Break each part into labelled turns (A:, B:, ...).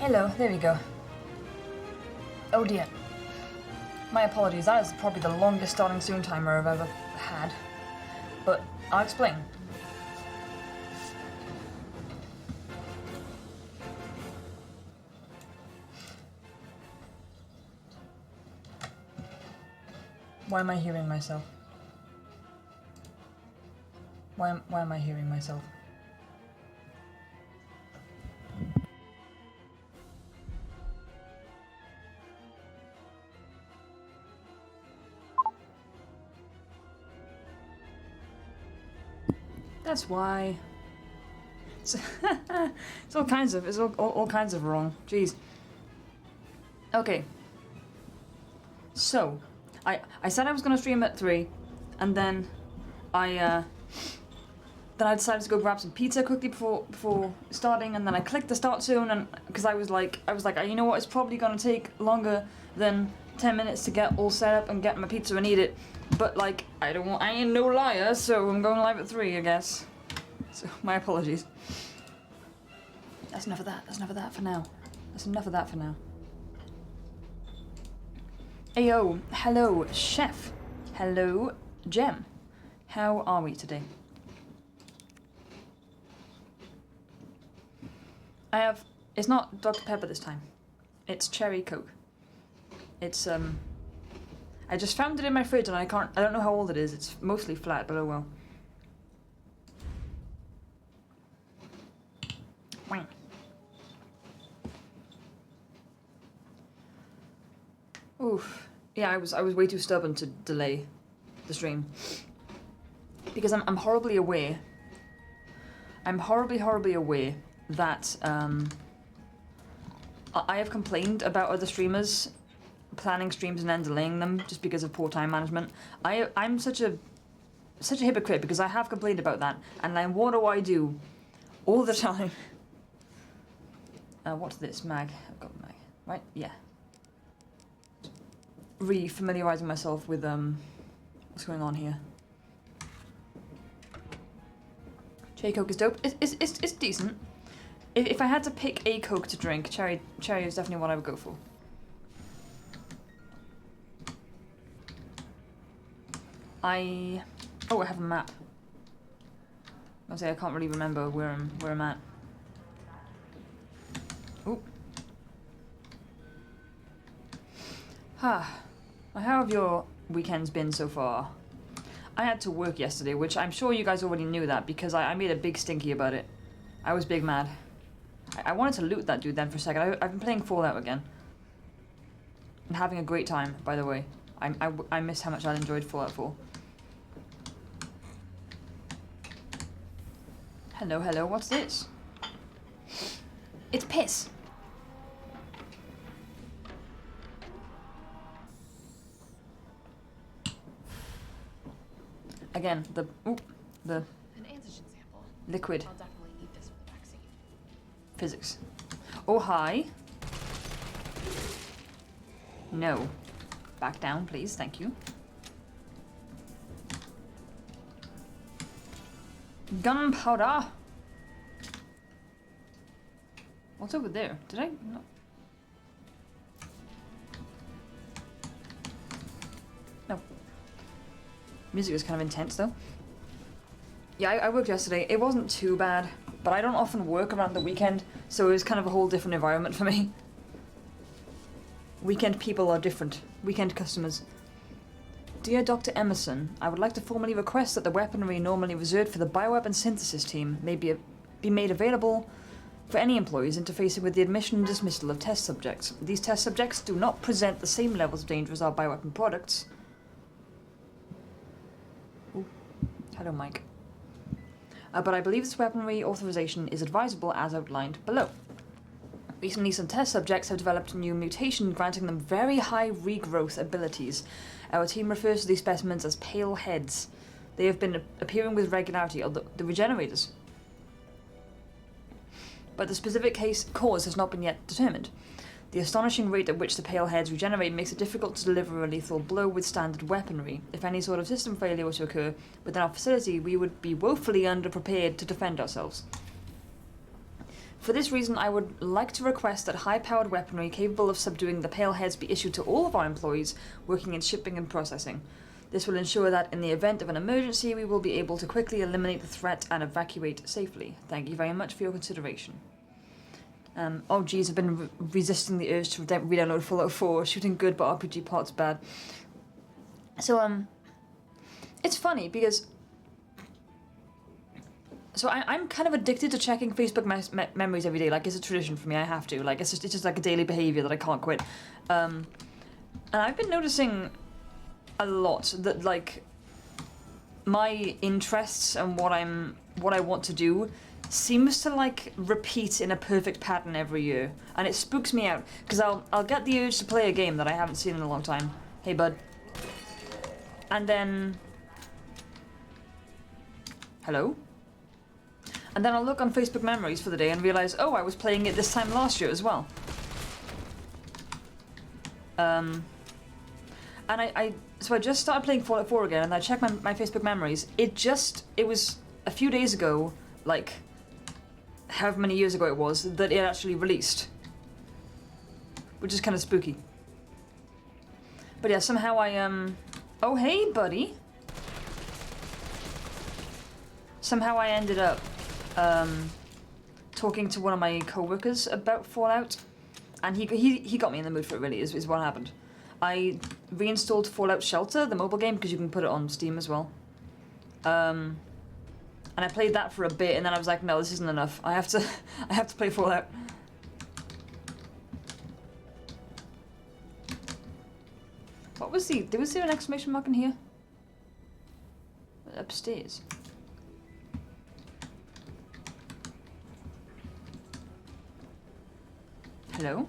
A: Hello, there we go. Oh dear. My apologies, that is probably the longest starting soon timer I've ever had. But I'll explain. Why am I hearing myself? Why am I hearing myself? That's why. It's all kinds of, all kinds of wrong. Jeez. Okay. So, I said I was gonna stream at 3, and then I decided to go grab some pizza quickly before starting, and then I clicked the start soon, and because I was like, you know what, it's probably gonna take longer than 10 minutes to get all set up and get my pizza and eat it. But like, I ain't no liar, so I'm going live at 3, I guess. So, my apologies. That's enough of that. That's enough of that for now. That's enough of that for now. Ayo, hello, chef. Hello, Jem. How are we today? It's not Dr. Pepper this time. It's cherry Coke. It's, I just found it in my fridge and I don't know how old it is. It's mostly flat, but oh well. Wah. Oof. Yeah, I was way too stubborn to delay the stream. Because I'm horribly aware. I'm horribly aware that, I have complained about other streamers planning streams and then delaying them just because of poor time management. I'm such a hypocrite because I have complained about that, and then what do I do all the time? What's this? Mag. I've got mag. Right? Yeah. Re-familiarising myself with what's going on here. Cherry Coke is dope. It's decent. If I had to pick a Coke to drink, cherry is definitely what I would go for. I have a map. I say I can't really remember where I'm at. Oop. How have your weekends been so far? I had to work yesterday, which I'm sure you guys already knew that because I made a big stinky about it. I was big mad. I wanted to loot that dude then for a second. I've been playing Fallout again. And having a great time, by the way. I miss how much I enjoyed Fallout 4. Hello, what's this? It's piss. Again, the an
B: antigen sample.
A: Liquid.
B: I'll definitely need this for the vaccine.
A: Physics. Oh, hi. No. Back down, please. Thank you. Gunpowder. What's over there? Did I? No. No. Music was kind of intense, though. Yeah, I worked yesterday. It wasn't too bad, but I don't often work around the weekend, so it was kind of a whole different environment for me. Weekend people are different. Weekend customers. Dear Dr. Emerson, I would like to formally request that the weaponry normally reserved for the bioweapon synthesis team may be made available for any employees interfacing with the admission and dismissal of test subjects. These test subjects do not present the same levels of danger as our bioweapon products. Ooh. Hello, Mike. But I believe this weaponry authorization is advisable as outlined below. Recently, some test subjects have developed a new mutation granting them very high regrowth abilities. Our team refers to these specimens as pale heads. They have been appearing with regularity, although the regenerators. But the specific cause has not been yet determined. The astonishing rate at which the pale heads regenerate makes it difficult to deliver a lethal blow with standard weaponry. If any sort of system failure were to occur within our facility, we would be woefully underprepared to defend ourselves. For this reason, I would like to request that high-powered weaponry capable of subduing the pale heads be issued to all of our employees working in shipping and processing. This will ensure that in the event of an emergency, we will be able to quickly eliminate the threat and evacuate safely. Thank you very much for your consideration. Oh geez, I've been resisting the urge to re-download Fallout 4. Shooting good, but RPG parts bad. So, it's funny because... So I'm kind of addicted to checking Facebook memories every day. Like, it's a tradition for me. I have to. Like, it's just like a daily behavior that I can't quit. And I've been noticing a lot that, like, my interests and what I want to do seems to, like, repeat in a perfect pattern every year. And it spooks me out. Because I'll get the urge to play a game that I haven't seen in a long time. Hey, bud. And then... Hello? And then I'll look on Facebook memories for the day and realize, oh, I was playing it this time last year as well. And so I just started playing Fallout 4 again, and I checked my Facebook memories. It was a few days ago, like, however many years ago it was, that it actually released. Which is kind of spooky. But yeah, somehow oh, hey, buddy. Somehow I ended up talking to one of my co-workers about Fallout, and he got me in the mood for it, really, is what happened. I reinstalled Fallout Shelter, the mobile game, because you can put it on Steam as well. And I played that for a bit, and then I was like, no, this isn't enough. I have to play Fallout. What was was there an exclamation mark in here? Upstairs. Hello?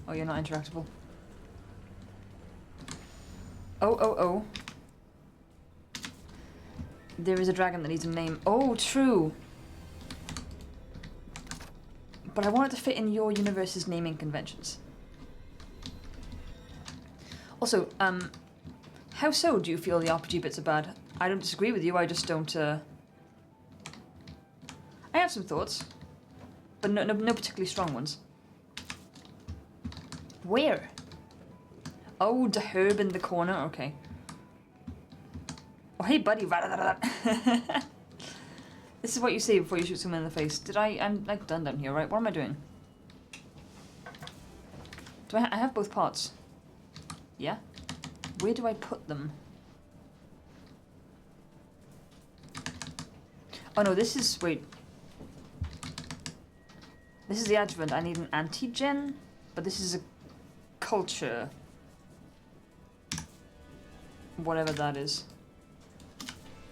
A: Oh, you're not interactable. Oh. There is a dragon that needs a name. Oh, true. But I want it to fit in your universe's naming conventions. Also, how so do you feel the RPG bits are bad? I don't disagree with you, I just don't, I have some thoughts. But no particularly strong ones. Where? Oh, the herb in the corner, okay. Oh, hey, buddy. This is what you say before you shoot someone in the face. I'm like done down here, right? What am I doing? Do I have both parts? Yeah? Where do I put them? Oh no, this is, wait. This is the adjuvant. I need an antigen, but this is a culture. Whatever that is.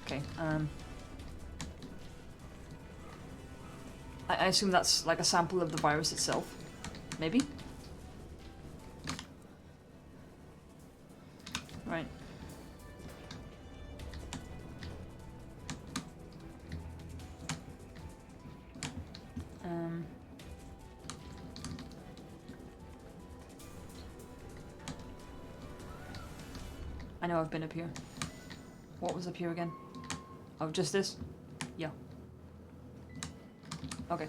A: Okay, I assume that's like a sample of the virus itself. Maybe? Right. I know I've been up here. What was up here again? Oh, just this? Yeah. Okay.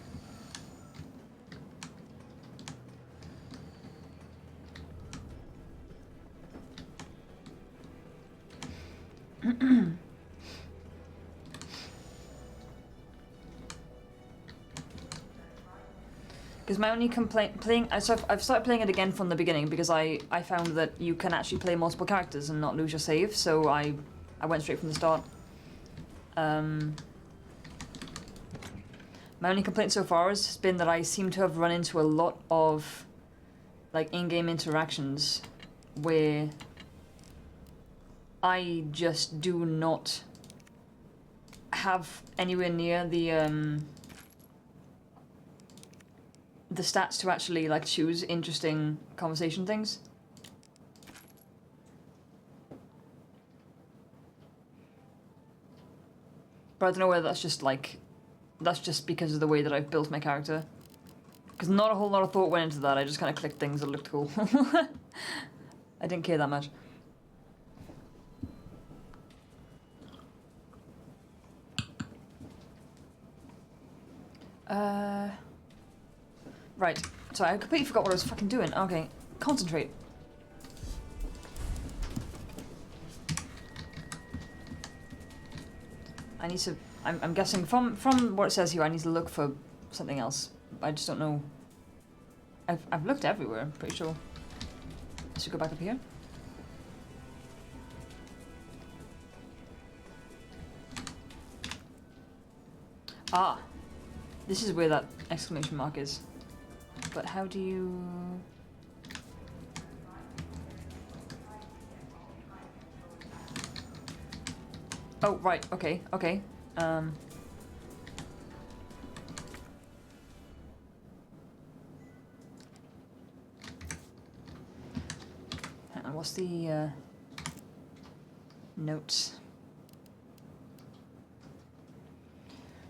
A: Because my only complaint so I've started playing it again from the beginning because I found that you can actually play multiple characters and not lose your save, so I went straight from the start. My only complaint so far has been that I seem to have run into a lot of like in-game interactions where I just do not have anywhere near the stats to actually like choose interesting conversation things. But I don't know whether that's just because of the way that I've built my character. Because not a whole lot of thought went into that, I just kind of clicked things that looked cool. I didn't care that much. Right. Sorry, I completely forgot what I was fucking doing. Okay. Concentrate. I need to... I'm guessing from what it says here, I need to look for something else. I just don't know. I've looked everywhere, I'm pretty sure. Should we go back up here? Ah! This is where that exclamation mark is. But how do you... Oh, right, okay, okay. Hang on, what's the, notes?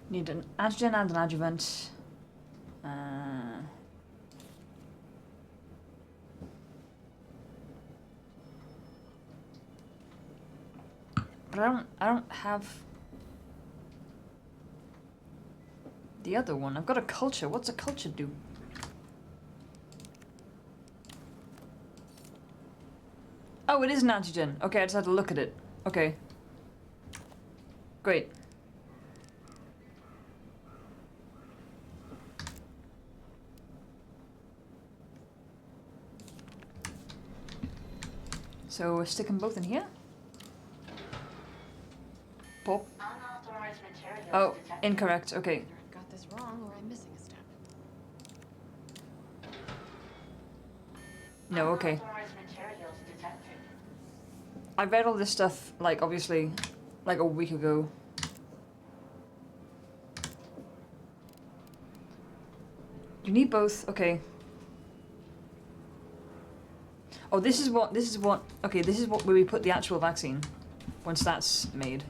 A: Need an antigen and an adjuvant. But I don't have the other one. I've got a culture. What's a culture do? Oh, it is an antigen. Okay, I just had to look at it. Okay. Great. So stick them both in here. Pop. Oh, incorrect. Okay.
B: Either I got this wrong or I'm missing a step.
A: No, okay. I read all this stuff, like, obviously, like a week ago. You need both, okay. Oh, this is what, okay, this is what where we put the actual vaccine. Once that's made.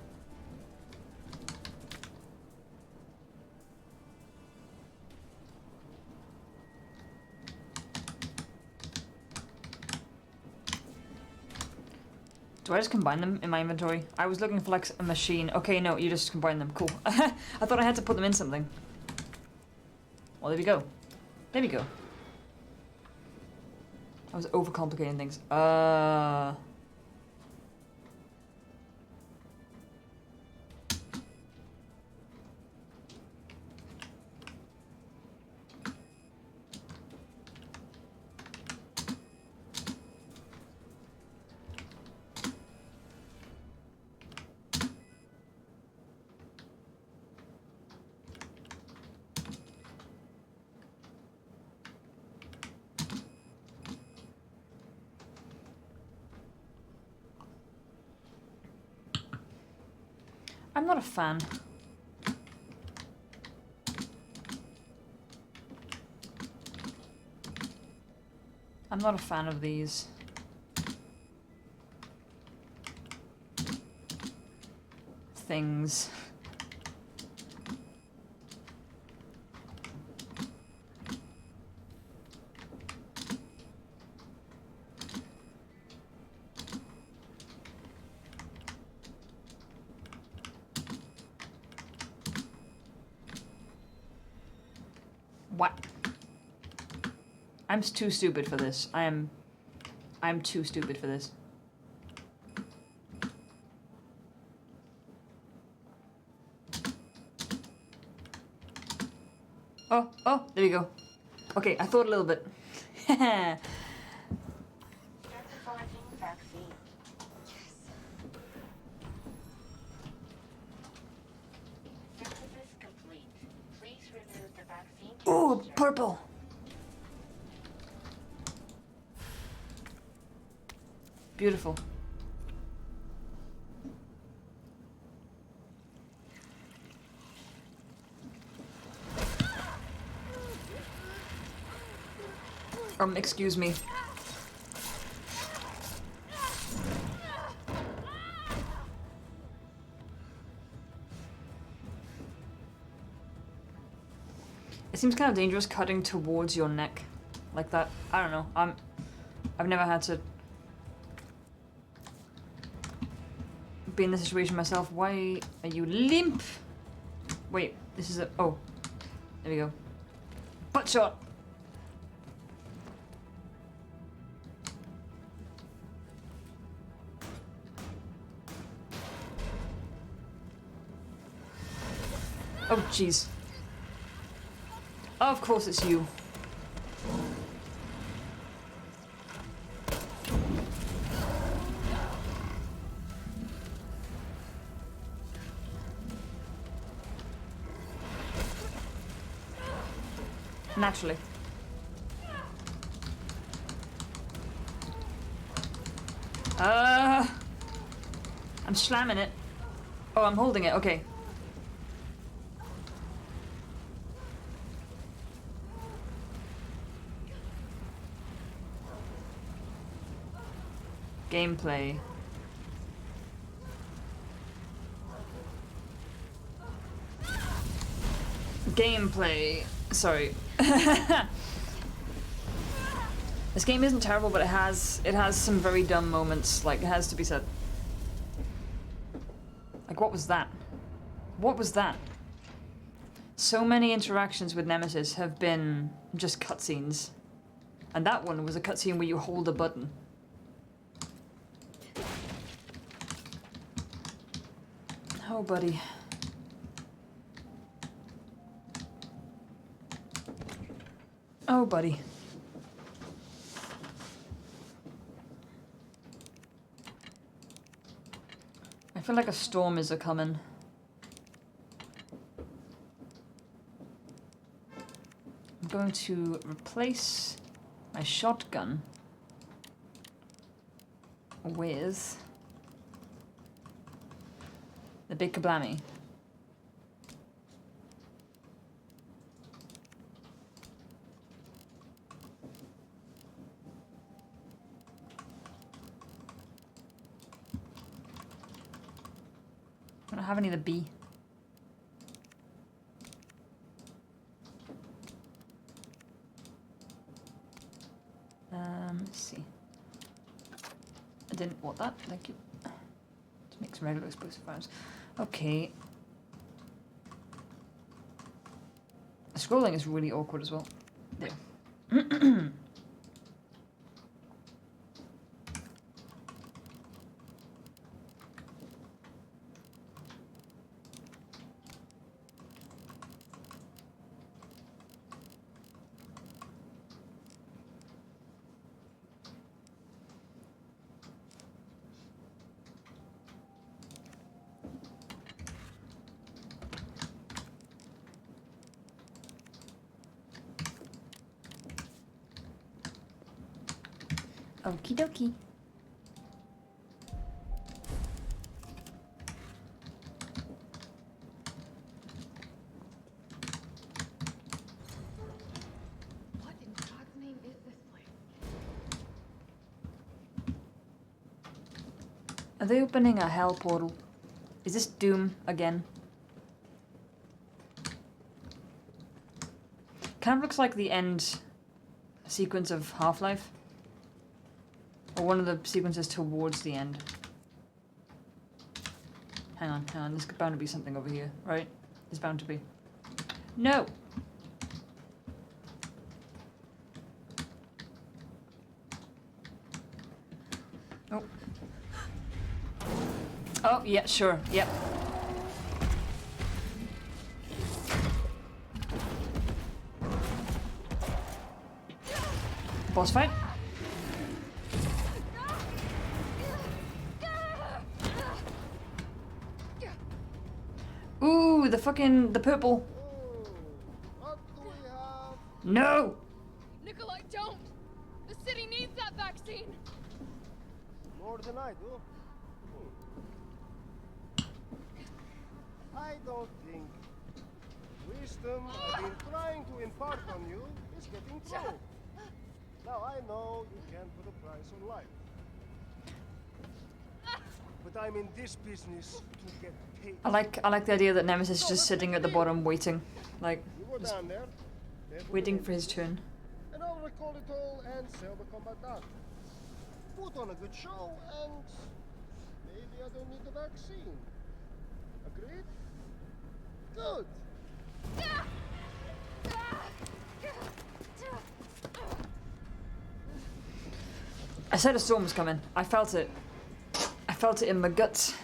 A: Do I just combine them in my inventory? I was looking for like a machine. Okay, no, you just combine them. Cool. I thought I had to put them in something. Well, there we go. There we go. I was overcomplicating things. I'm not a fan. I'm not a fan of these. Things. What? I'm too stupid for this. I'm too stupid for this. Oh, there we go. Okay, I thought a little bit. Ooh, purple. Beautiful. Excuse me. It seems kind of dangerous cutting towards your neck like that. I don't know. I've never had to be in this situation myself. Why are you limp? Wait, this is a... Oh. There we go. Butt shot! Oh, jeez. Of course it's you. Naturally. I'm slamming it. Oh, I'm holding it, okay. Gameplay. Gameplay. Sorry. This game isn't terrible, but it has some very dumb moments, like, it has to be said. Like, what was that? What was that? So many interactions with Nemesis have been just cutscenes. And that one was a cutscene where you hold a button. Oh, buddy. Oh, buddy. I feel like a storm is a-coming. I'm going to replace my shotgun with the big kablammy. I don't have any of the B. Let's see. I didn't want that, thank you. To make some regular explosive rounds. Okay. The scrolling is really awkward as well. There. Okie dokie.
B: What in God's name is this place?
A: Are they opening a hell portal? Is this Doom again? Kind of looks like the end sequence of Half-Life. Or one of the sequences towards the end. Hang on. There's bound to be something over here, right? There's bound to be. No! Oh. Oh, yeah, sure. Yep. Boss fight? Ooh, the purple.
C: What do we have?
A: No!
B: Nikolai, don't! The city needs that vaccine!
C: More than I do. I don't think wisdom I've been trying to impart on you is getting through. Now I know you can't put a price on life. But I'm in this business to get paid.
A: I like the idea that Nemesis is just sitting at the bottom waiting. Like,
C: You go
A: just
C: down there,
A: waiting for his turn.
C: and I'll record it all and sell the combat art. Put on a good show, and maybe I don't need the vaccine. Agreed? Good.
A: I said a storm was coming. I felt it. I felt it in my guts.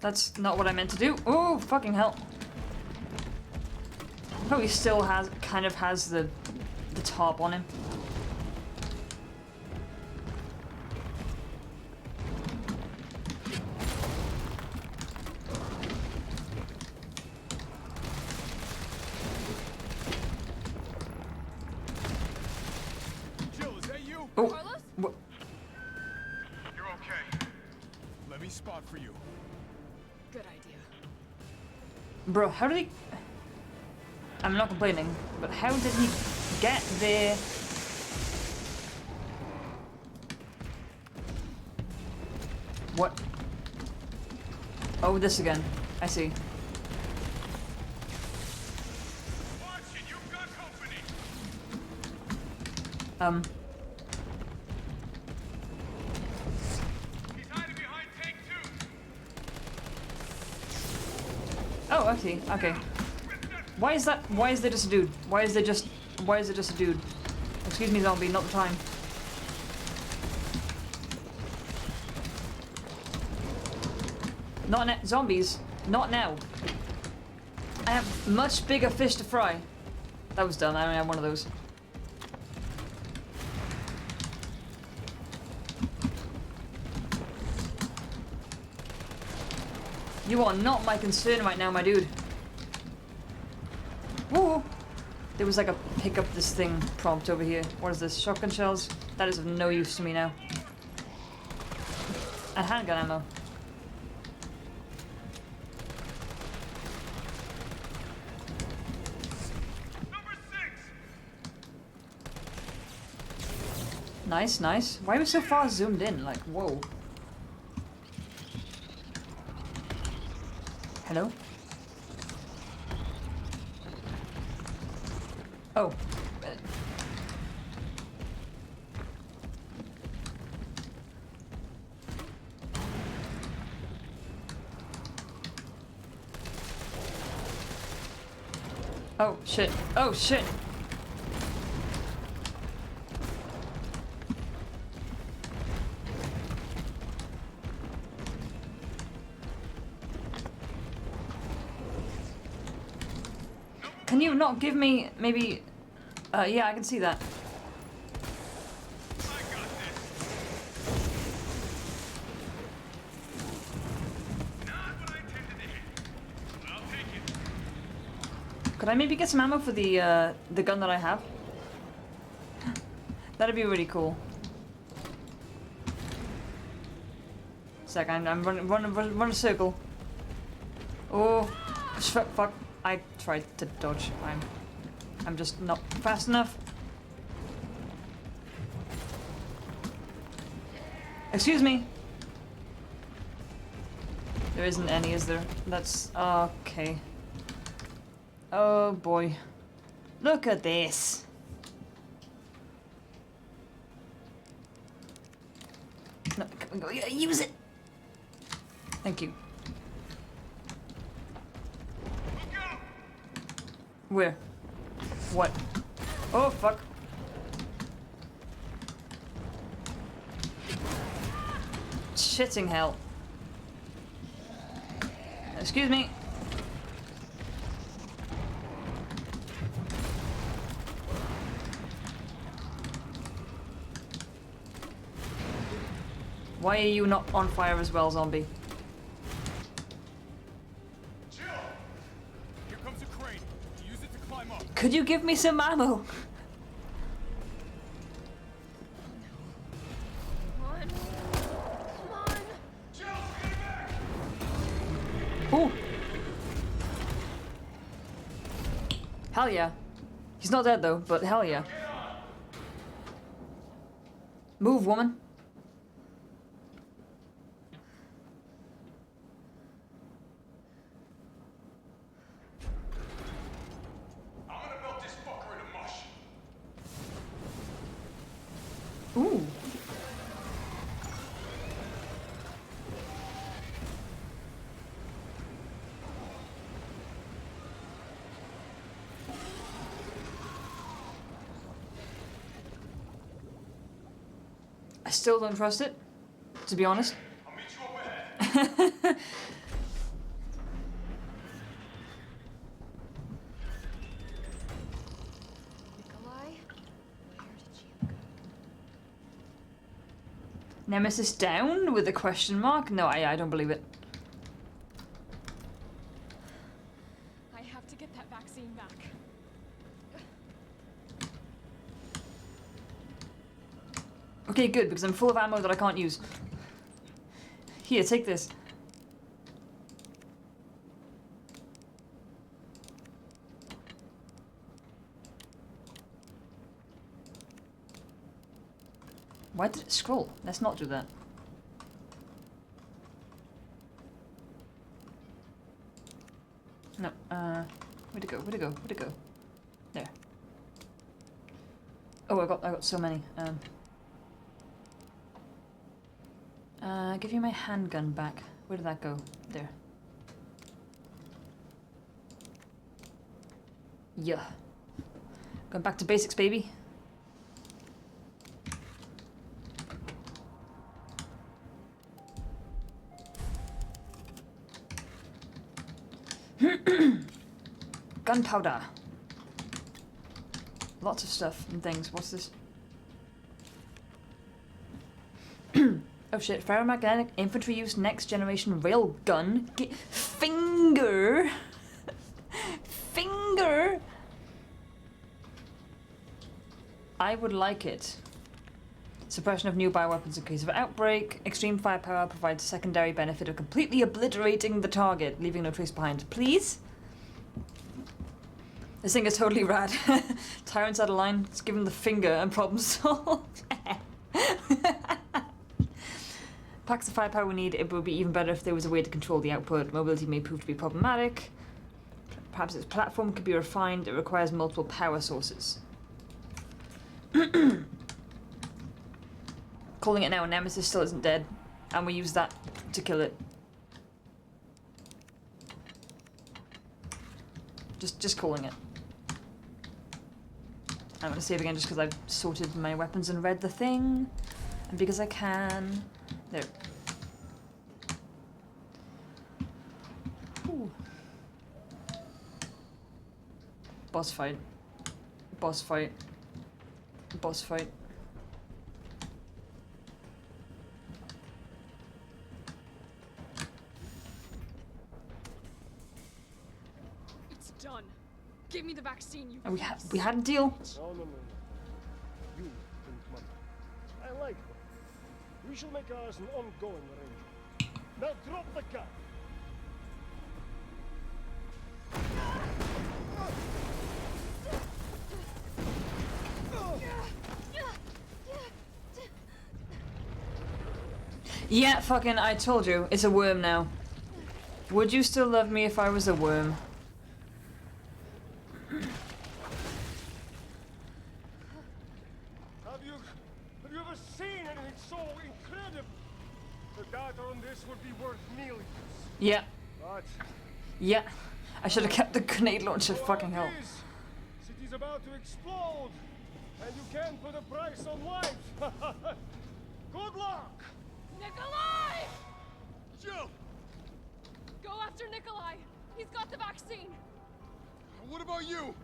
A: That's not what I meant to do. Oh, fucking hell. Probably still has, kind of has the top on him.
D: Jill, is that you?
A: Oh,
B: Carlos?
D: You're okay. Let me spot for you.
B: Good idea.
A: bro, how did he... I'm not complaining, but how did he get there? What? Oh, this again. I see.
D: Watch it, you've got company. He's hiding behind tank 2.
A: Oh, I see. Okay. Why is that? Why is there just a dude? Why is there just a dude? Excuse me, zombie, not the time. Not zombies. Not now. I have much bigger fish to fry. That was done. I only have one of those. You are not my concern right now, my dude. Woo! There was like a pick up this thing prompt over here. What is this? Shotgun shells? That is of no use to me now. And handgun ammo.
D: Number 6.
A: Nice, nice. Why are we so far zoomed in? Like, whoa. Hello? Oh. Oh, shit. Oh, shit. Can you not give me maybe... yeah, I can see that.
D: I got this. Not what I intended to hit. But I'll take it.
A: Could I maybe get some ammo for the gun that I have? That'd be really cool. Second, I'm run a circle. Oh, fuck! I tried to dodge. I'm just not fast enough. Excuse me. There isn't any, is there? That's okay. Oh boy. Look at this. No, go, use it. Thank you.
D: Look out!
A: Where? What? Oh fuck. Shitting hell. Excuse me. Why are you not on fire as well, zombie?
D: Jill! Here comes a crane. Use it to climb up.
A: Could you give me some ammo?
B: Come on. Come on.
D: Jill, stay back!
A: Ooh. Hell yeah. He's not dead though, but hell yeah. Move, woman.
D: I'm gonna melt this fucker into mush.
A: Ooh. I still don't trust it, to be honest.
D: I'll meet you up ahead.
A: Nemesis down with a question mark? No, I don't believe it.
B: I have to get that vaccine back.
A: Okay, good, because I'm full of ammo that I can't use. Here, take this. Why did it scroll? Let's not do that. No, where'd it go? Where'd it go? Where'd it go? There. Oh, I got so many. Give you my handgun back. Where did that go? There. Yeah. Going back to basics, baby. Gunpowder. Lots of stuff and things. What's this? Oh shit, ferromagnetic infantry use next generation railgun. Finger! Finger! I would like it. Suppression of new bioweapons in case of outbreak. Extreme firepower provides secondary benefit of completely obliterating the target, leaving no trace behind. Please? This thing is totally rad. Tyrant's out of line. Let's give him the finger and problem solved. Packs the firepower we need. It would be even better if there was a way to control the output. Mobility may prove to be problematic. Perhaps its platform could be refined. It requires multiple power sources. Calling it now. Nemesis still isn't dead. And we use that to kill it. Just calling it. I'm gonna save again just because I've sorted my weapons and read the thing. And because I can. There. Ooh. Boss fight. Boss fight. Boss fight.
B: It's done. Give me the vaccine, you.
A: And we had a deal.
C: No. You think, Mother. I like her. We shall make ours an ongoing arrangement. Now drop the gun.
A: Yeah, fucking, I told you. It's a worm now. Would you still love me if I was a worm?
C: Have you ever seen anything so incredible? The data on this would be worth millions.
A: Yeah.
C: But
A: Yeah. I should have kept the grenade launcher, fucking hell.
C: City's about to explode, and you can't put a price on life. Good luck!
B: Nikolai!
D: Jill!
B: Go after Nikolai. He's got the vaccine.
D: What about you?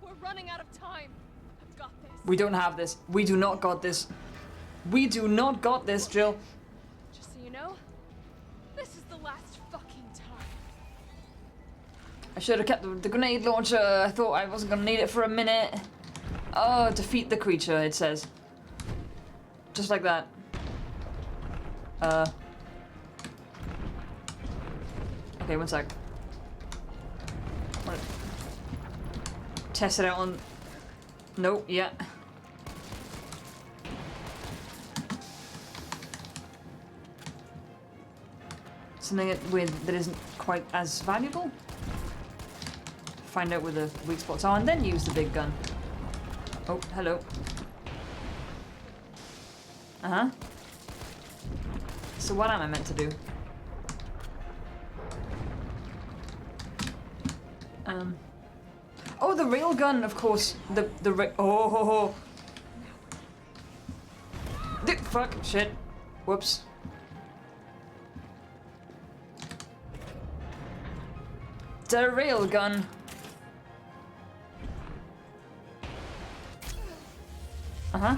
B: We're running out of time. I've got this.
A: We don't have this. We do not got this. We do not got this, Jill.
B: Just so you know, this is the last fucking time.
A: I should have kept the grenade launcher. I thought I wasn't gonna need it for a minute. Oh, defeat the creature, it says. Just like that. Okay, one sec. Test it out on... Nope, yeah. Something that isn't quite as valuable. Find out where the weak spots are and then use the big gun. Oh, hello. Uh-huh. So what am I meant to do? Oh, the railgun, of course. Oh. Fuck, shit. Whoops. The railgun. Uh-huh.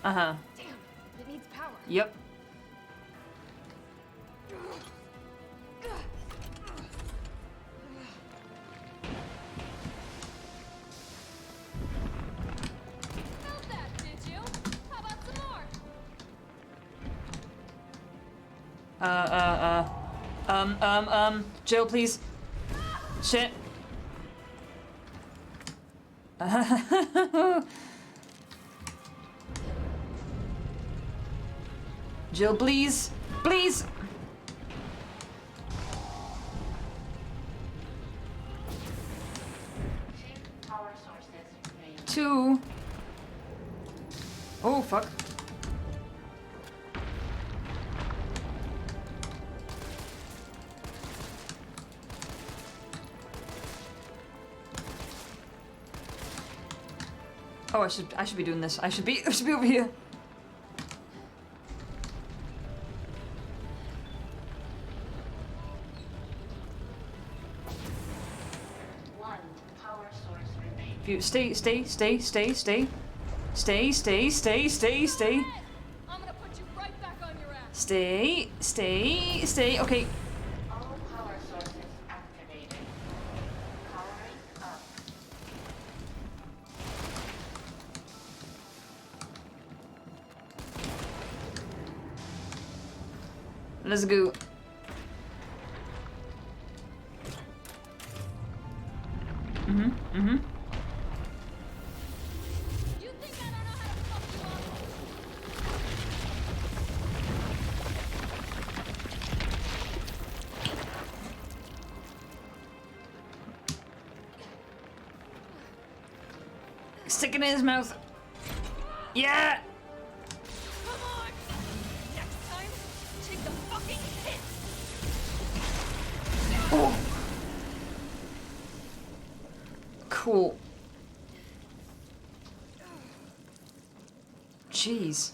A: Uh-huh.
B: Damn, it needs power.
A: Yep.
B: Felt that, did you? How about some more?
A: Jill, please. Shit. Jill, please. Please.
E: Power sources remain.
A: 2. Oh, fuck. Oh, I should be doing this. I should be over here.
E: One power source remains.
A: If you stay. Stay.
B: I'm gonna put you right back on your ass.
A: Stay. Okay.
E: All power sources activated. Powering up.
A: Let's go.
B: You think I don't know how to fuck you up?
A: Stick it in his mouth. Yeah.
B: Come on! Next time, take the fucking hit!
A: Oh. Cool. Jeez.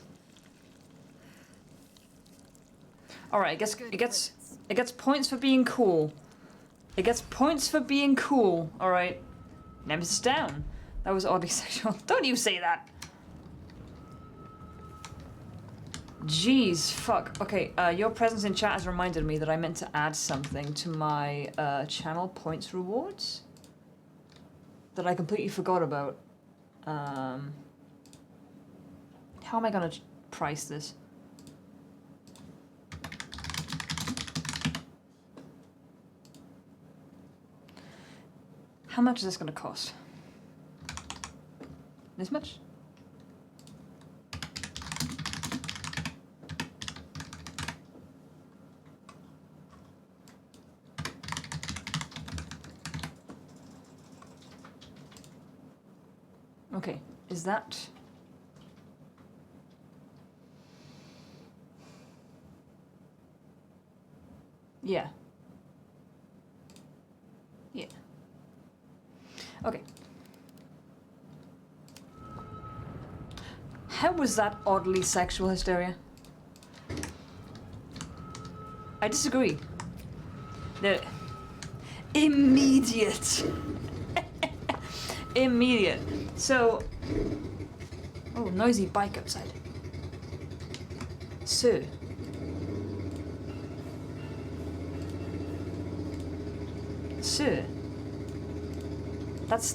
A: All right, it gets points for being cool. It gets points for being cool. All right. Nemesis down. That was oddly sexual. Don't you say that. Jeez, fuck. Okay, your presence in chat has reminded me that I meant to add something to my channel points rewards that I completely forgot about. How am I gonna price this? How much is this gonna cost? This much? Okay, is that... Yeah. Yeah. Okay. How was that oddly sexual hysteria? I disagree. The immediate. Immediate. So, oh, noisy bike outside. Sir. Sir. That's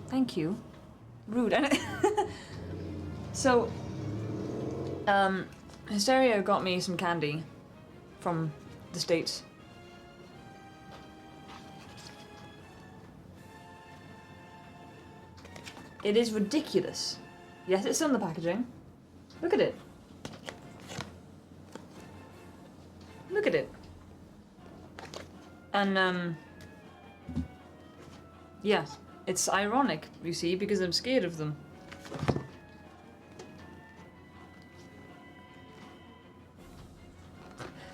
A: thank you. Rude. So, Hysteria got me some candy from the States. It is ridiculous. Yes, it's on the packaging. Look at it. Look at it. And, yeah, it's ironic, you see, because I'm scared of them.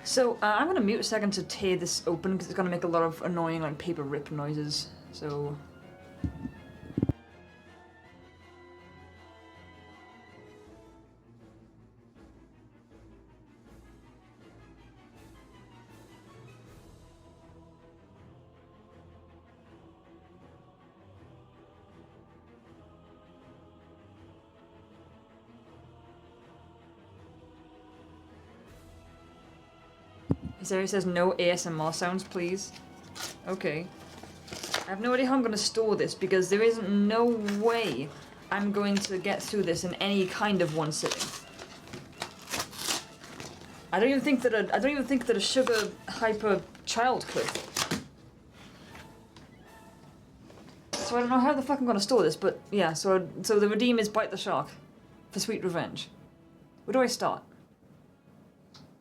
A: So, I'm gonna mute a second to tear this open, because it's gonna make a lot of annoying, like, paper rip noises. So... Sarah says no ASMR sounds, please. Okay. I have no idea how I'm going to store this because there is no way I'm going to get through this in any kind of one sitting. I don't even think that a sugar hyper child could. So I don't know how the fuck I'm going to store this, but yeah. So the redeem is bite the shark for sweet revenge. Where do I start?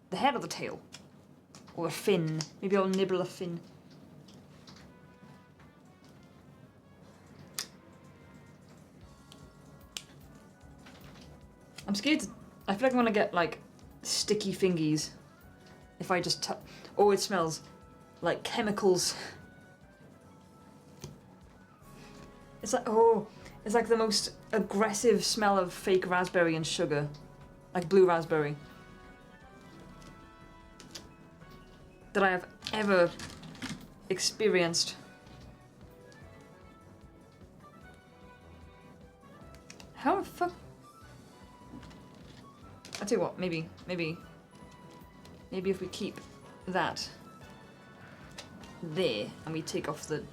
A: The head or the tail? Or a fin? Maybe I'll nibble a fin. I'm scared. I feel like I'm gonna get like sticky fingies if I just oh, it smells like chemicals. It's like, oh, it's like the most aggressive smell of fake raspberry and sugar. Like blue raspberry. That I have ever experienced. How the fuck? I'll tell you what, maybe if we keep that there and we take off the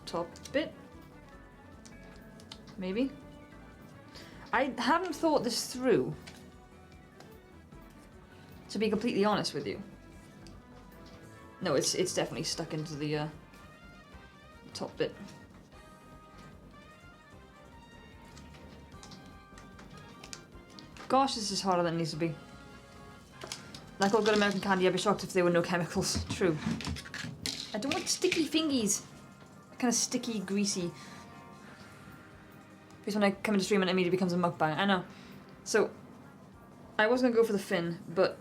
A: top bit. Maybe. I haven't thought this through, to be completely honest with you. No, it's definitely stuck into the top bit. Gosh, this is harder than it needs to be. Like all good American candy, I'd be shocked if there were no chemicals. True. I don't want sticky fingies. Kind of sticky, greasy. Because when I come into stream, it immediately becomes a mukbang. I know. So, I was gonna go for the fin, but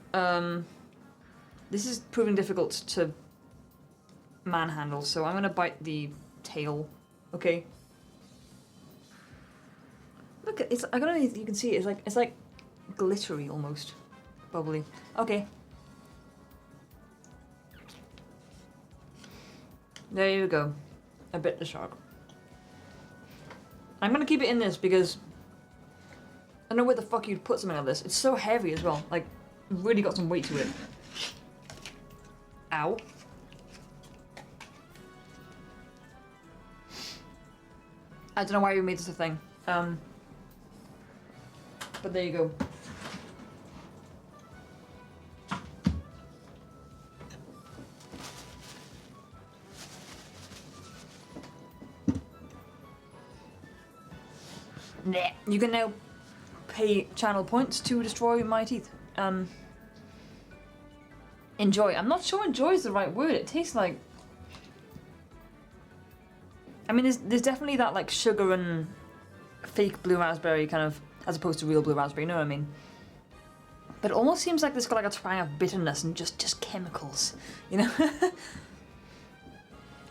A: this is proving difficult to manhandle. So I'm gonna bite the tail. Okay. Look, it's. I don't know if you can see it. It's like glittery almost, bubbly. Okay. There you go. I bit the shark. I'm gonna keep it in this because I don't know where the fuck you'd put something like this. It's so heavy as well. Like, really got some weight to it. Ow. I don't know why we made this a thing. But there you go. Nah. You can now pay channel points to destroy my teeth. Enjoy. I'm not sure enjoy is the right word. It tastes like... I mean, there's definitely that like sugar and fake blue raspberry kind of, as opposed to real blue raspberry, you know what I mean? But it almost seems like there's got like a twang of bitterness and just chemicals, you know?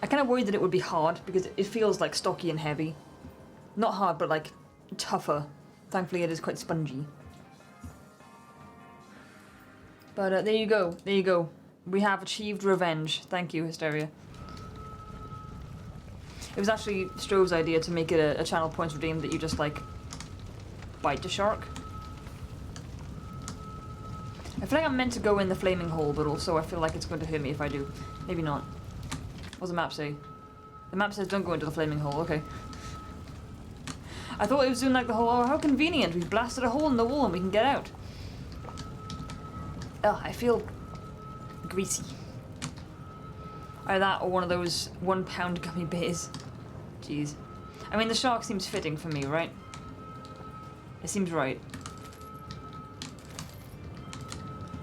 A: I kind of worried that it would be hard because it feels like stocky and heavy. Not hard, but like tougher. Thankfully it is quite spongy. But there you go, there you go. We have achieved revenge. Thank you, Hysteria. It was actually Strove's idea to make it a channel points redeem that you just like bite the shark. I feel like I'm meant to go in the flaming hole, but also I feel like it's going to hurt me if I do. Maybe not. What does the map say? The map says don't go into the flaming hole, okay. I thought it was doing like the whole, oh how convenient, we've blasted a hole in the wall and we can get out. Ugh, I feel greasy. Either that or one of those 1 pound gummy bears. Jeez. I mean the shark seems fitting for me, right? It seems right.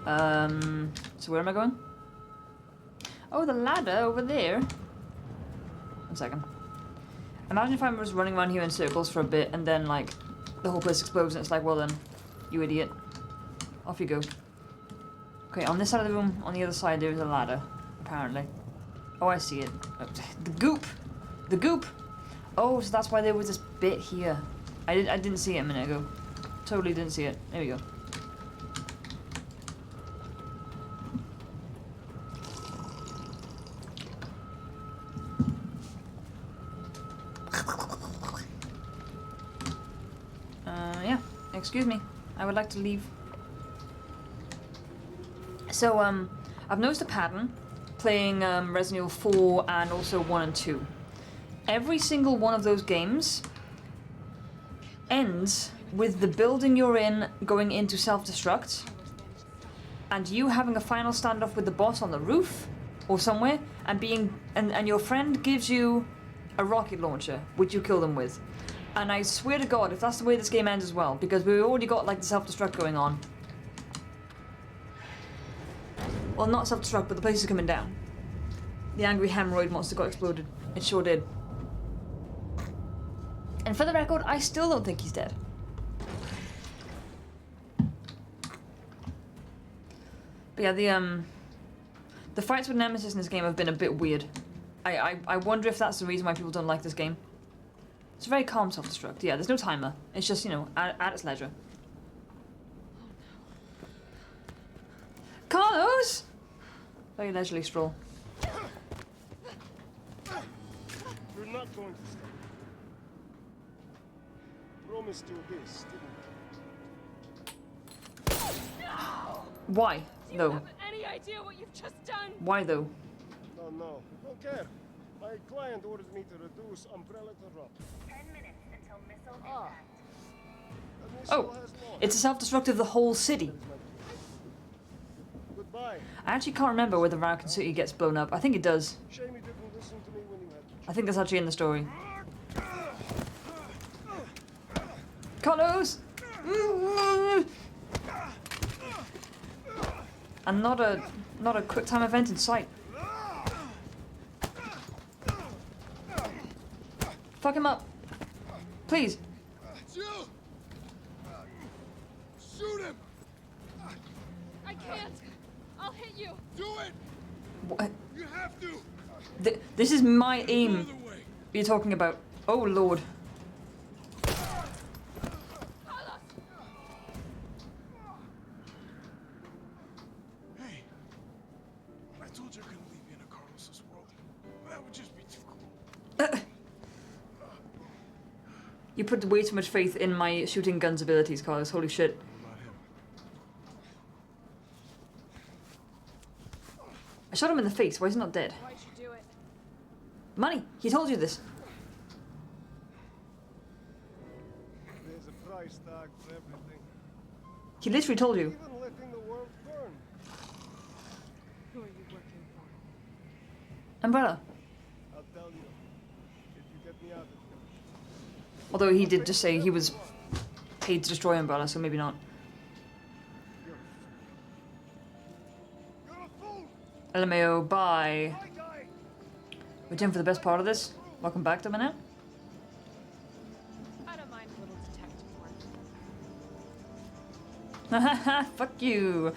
A: So where am I going? Oh, the ladder over there. 1 second. Imagine if I'm just running around here in circles for a bit and then like the whole place explodes and it's like, well then, you idiot. Off you go. Okay, on this side of the room, on the other side there is a ladder, apparently. Oh, I see it. Oh, the goop! The goop! Oh, so that's why there was this bit here. I didn't see it a minute ago. Totally didn't see it. There we go. Yeah. Excuse me. I would like to leave. So, I've noticed a pattern playing Resident Evil 4 and also 1 and 2. Every single one of those games ends with the building you're in going into self-destruct and you having a final standoff with the boss on the roof or somewhere and your friend gives you a rocket launcher which you kill them with. And I swear to God if that's the way this game ends as well, because we've already got like the self-destruct going on. Well, not self-destruct, but the place is coming down. The angry hemorrhoid monster got exploded. It sure did. And for the record, I still don't think he's dead. But yeah, the fights with Nemesis in this game have been a bit weird. I wonder if that's the reason why people don't like this game. It's a very calm self-destruct. Yeah, there's no timer. It's just, you know, at its leisure. Carlos! Very leisurely stroll.
C: You're not going to stop. Promised you this, didn't
A: Why,
B: Do you
A: though?
B: have any idea what you've just done?
A: Why, though?
C: I? Oh no, don't care. My client ordered me to reduce umbrella to rock.
E: 10 minutes until missile
C: Ah.
E: impact.
C: The missile
A: Oh,
C: has launched.
A: it's a self-destruct of the whole city.
C: Goodbye.
A: I actually can't remember whether Raccoon City gets blown up. I think it does.
C: Shame you didn't listen to me when you had to.
A: I think that's actually in the story. Carlos! And not a quick time event in sight. Fuck him up. Please.
C: It's you! Shoot him!
B: I can't. I'll hit you.
C: Do it!
A: What?
C: You have to!
A: This is my aim.
C: Other way!
A: You're talking about. Oh lord.
F: Hey, I told you I couldn't leave you in a Carlos's world. That would just be too cool.
A: You put way too much faith in my shooting guns abilities, Carlos. Holy shit.
F: What about him?
A: I shot him in the face. Why is he not dead?
B: Why'd you do it?
A: Money. He told you this.
C: There's a price tag for everything.
A: He literally told you.
C: Even letting the world burn.
B: Who are you working for?
A: Umbrella.
C: I'll tell you. If you get me out of here.
A: Although he did just say he was paid to destroy Umbrella, so maybe not.
C: You're a fool!
A: LMAO, bye.
C: My guy!
A: We're in for the best part of this. Welcome back to Minette.
B: I don't mind a little detective work.
A: Fuck you.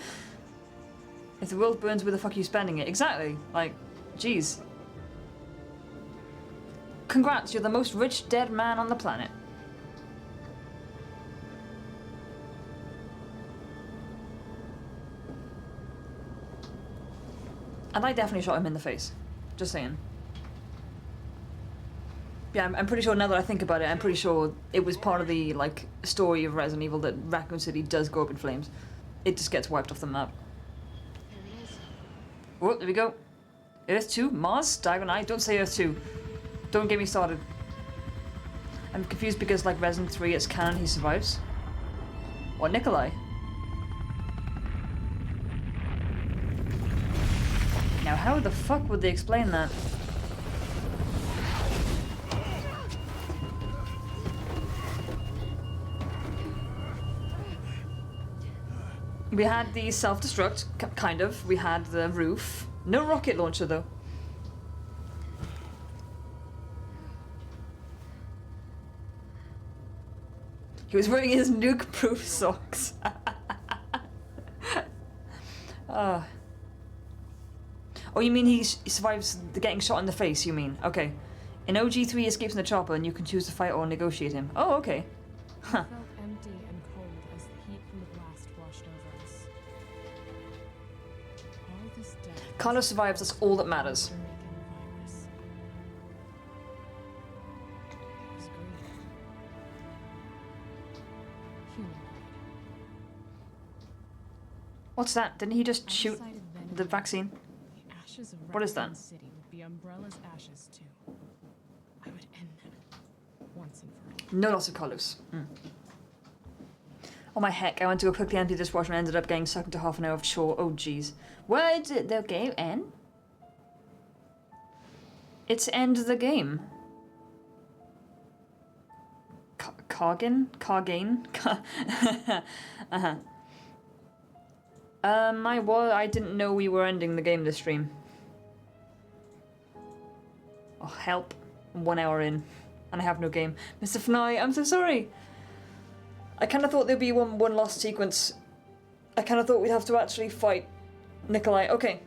A: If the world burns, where the fuck are you spending it? Exactly. Like, jeez. Congrats, you're the most rich dead man on the planet. And I definitely shot him in the face. Just saying. Yeah, I'm pretty sure now that I think about it, I'm pretty sure it was part of the, like, story of Resident Evil that Raccoon City does go up in flames. It just gets wiped off the map.
B: There it is.
A: Oh, there we go. Earth 2? Mars? Diagon Eye? Don't say Earth 2. Don't get me started. I'm confused because, like Resident 3, it's canon he survives. Or Nikolai. Now, how the fuck would they explain that? We had the self-destruct, kind of. We had the roof. No rocket launcher, though. He was wearing his nuke-proof socks. Oh, you mean he survives the getting shot in the face, you mean? Okay. In OG3, he escapes in the chopper and you can choose to fight or negotiate him. Oh, okay. Huh.
G: It felt empty and cold as the heat from the blast washed over us. All this death.
A: Carlos survives, that's all that matters.
G: Making virus. It was great. Humanoid.
A: What's that? Didn't he just shoot?
G: Outside of
A: the vaccine.
G: The ashes of
A: What is that?
G: Raccoon City would be Umbrella's ashes too. I would end them once and for all.
A: No loss of Carlos. Oh my heck, I went to go quickly empty the dishwasher and ended up getting sucked into half an hour of chore. Oh jeez. Where did the game end? It's end the game. Cargain? Uh-huh. I didn't know we were ending the game this stream. Oh, help. I'm 1 hour in, and I have no game. Mr. Fnye, I'm so sorry! I kind of thought there'd be one last sequence. I kind of thought we'd have to actually fight Nikolai. Okay.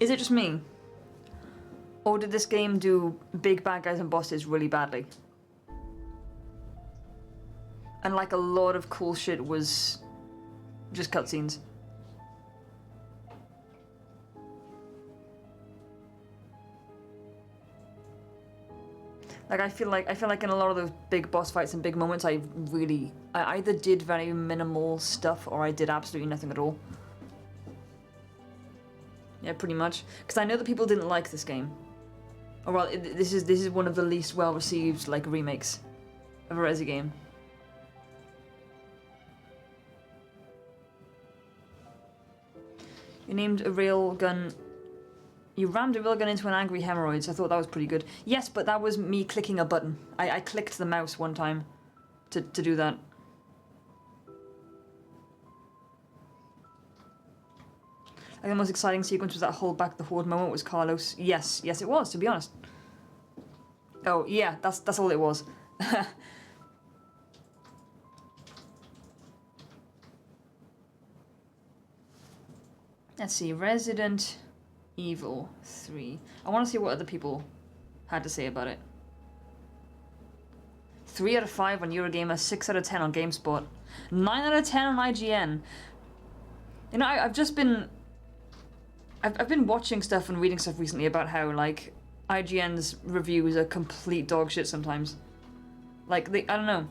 A: Is it just me? Or did this game do big bad guys and bosses really badly? And like a lot of cool shit was just cutscenes. Like I feel like in a lot of those big boss fights and big moments I either did very minimal stuff or I did absolutely nothing at all. Yeah, pretty much. Because I know that people didn't like this game. Or well, this is one of the least well received like remakes of a Resi game. You named a railgun. You rammed a railgun into an angry hemorrhoids. I thought that was pretty good. Yes, but that was me clicking a button. I clicked the mouse one time to do that. Like the most exciting sequence was that hold back the horde moment was Carlos. Yes, yes it was, to be honest. Oh yeah, that's all it was. Let's see, Resident Evil 3. I want to see what other people had to say about it. 3 out of 5 on Eurogamer, 6 out of 10 on GameSpot, 9 out of 10 on IGN. You know, I've been watching stuff and reading stuff recently about how, like, IGN's reviews are complete dog shit sometimes. Like, I don't know.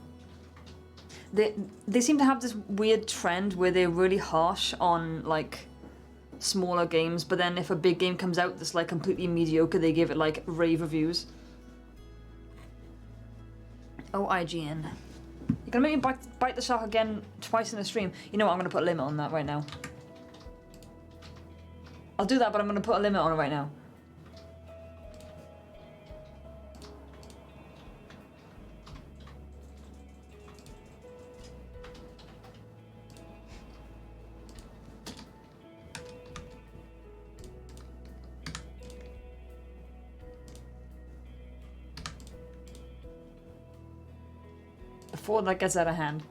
A: They seem to have this weird trend where they're really harsh on, like, smaller games, but then if a big game comes out that's, like, completely mediocre, they give it, like, rave reviews. Oh, IGN. You're gonna make me bite the shark again twice in a stream. You know what, I'm gonna put a limit on that right now. I'll do that, but I'm gonna put a limit on it right now. Before that gets out of hand.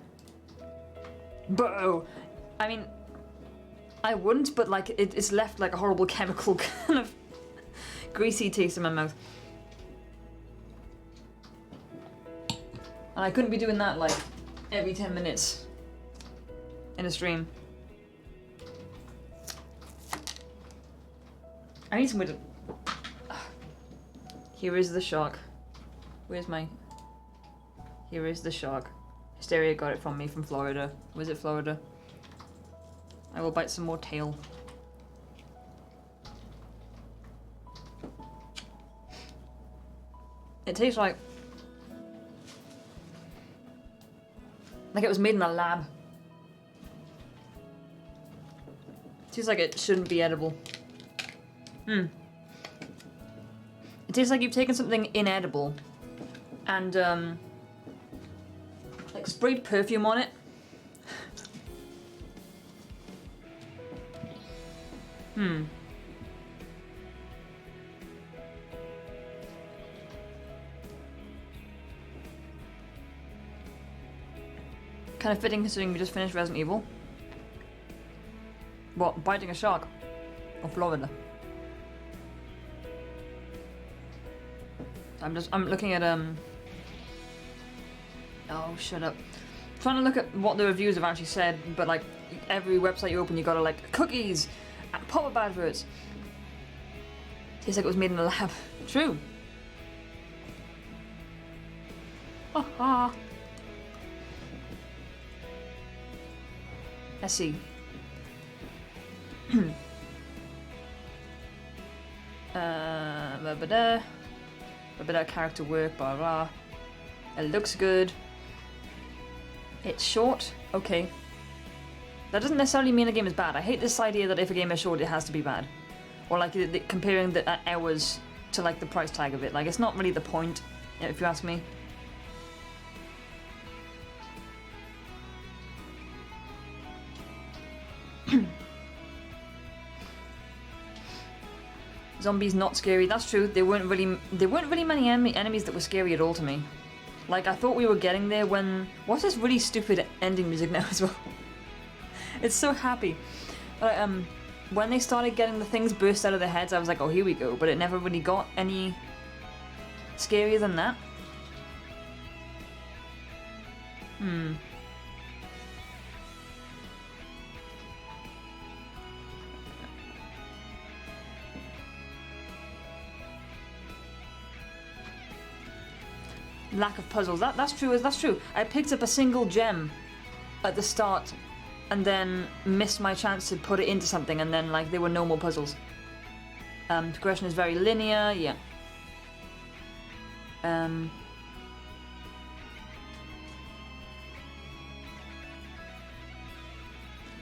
A: Boo! I mean, I wouldn't, but like it's left like a horrible chemical kind of greasy taste in my mouth. And I couldn't be doing that like every 10 minutes in a stream. I need some way to... Here is the shark. Where's my... Here is the shark. Hysteria got it from me from Florida. Was it Florida? I will bite some more tail. It tastes like it was made in a lab. It tastes like it shouldn't be edible. It tastes like you've taken something inedible and like sprayed perfume on it. Kind of fitting considering we just finished Resident Evil. What, biting a shark? Or Florida? I'm looking at oh, shut up. Trying to look at what the reviews have actually said, but like every website you open you gotta like cookies and pop-up adverts. Tastes like it was made in a lab. True. Let's see. Character work, blah blah. It looks good. It's short. Okay. That doesn't necessarily mean a game is bad. I hate this idea that if a game is short, it has to be bad. Or like comparing the hours to like the price tag of it. Like it's not really the point, if you ask me. Zombies not scary. That's true. There weren't really many enemies that were scary at all to me. Like I thought we were getting there when what's this really stupid ending music now as well? It's so happy. But when they started getting the things burst out of their heads, I was like, oh, here we go. But it never really got any scarier than that. Lack of puzzles. That's true. That's true. I picked up a single gem at the start and then missed my chance to put it into something, and then like there were no more puzzles. Progression is very linear. Yeah.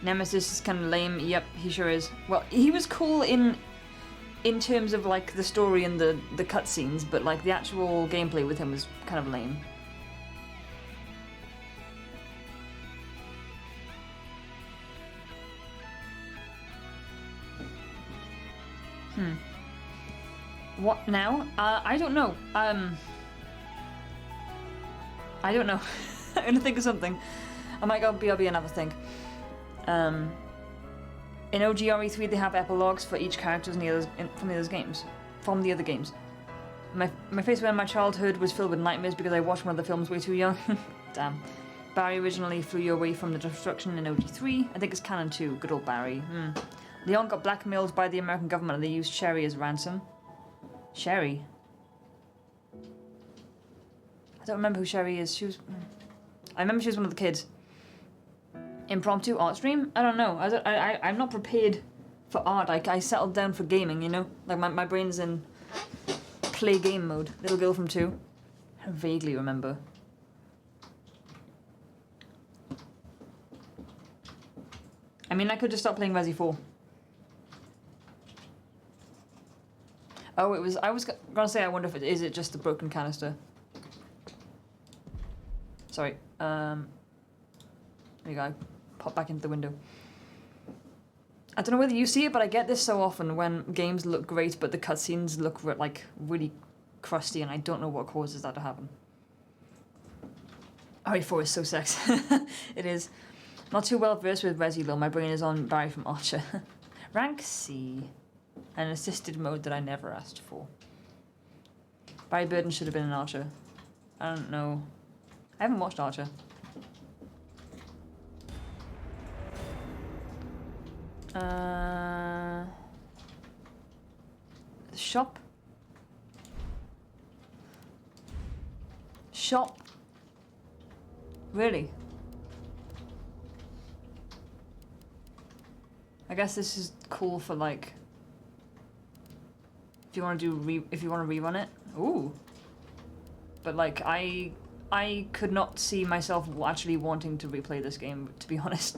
A: Nemesis is kind of lame. Yep, he sure is. Well, he was cool in terms of like the story and the cutscenes, but like the actual gameplay with him was kind of lame. What now? I don't know. I don't know. I'm gonna think of something. I might go BRB and have a think. In OGRE3 they have epilogues for each character from the other games. My face when my childhood was filled with nightmares because I watched one of the films way too young. Damn. Barry originally flew you away from the destruction in OG3. I think it's canon too. Good old Barry. Leon got blackmailed by the American government and they used Sherry as ransom. Sherry? I don't remember who Sherry is. I remember she was one of the kids. Impromptu art stream? I don't know. I'm not prepared for art. I settled down for gaming, you know? Like my brain's in play game mode. Little Girl from 2. I vaguely remember. I mean, I could just stop playing Resi 4. Oh, it was. I was gonna say, I wonder if is it just the broken canister. Sorry. There you go. Pop back into the window. I don't know whether you see it, but I get this so often when games look great, but the cutscenes look like really crusty, and I don't know what causes that to happen. RE4 is so sexy. It is. Not too well versed with Resi though. My brain is on Barry from Archer. Rank C. An assisted mode that I never asked for. Barry Burden should have been an Archer. I don't know. I haven't watched Archer. Shop. Shop. Really? I guess this is cool for like if you want to rerun it. Ooh. But like I could not see myself actually wanting to replay this game, to be honest.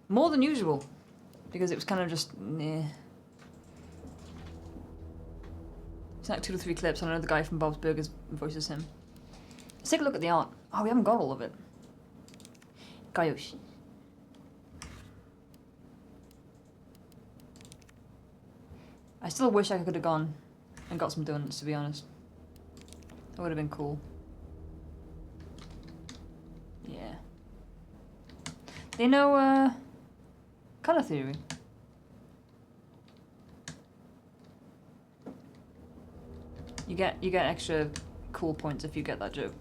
A: More than usual, because it was kind of just nah. It's like 2 to 3 clips. I know the guy from Bob's Burgers voices him. Let's take a look at the art. Oh, we haven't got all of it. Gosh. I still wish I could have gone and got some donuts, to be honest. That would have been cool. Yeah. They know, color theory. You get extra cool points if you get that joke.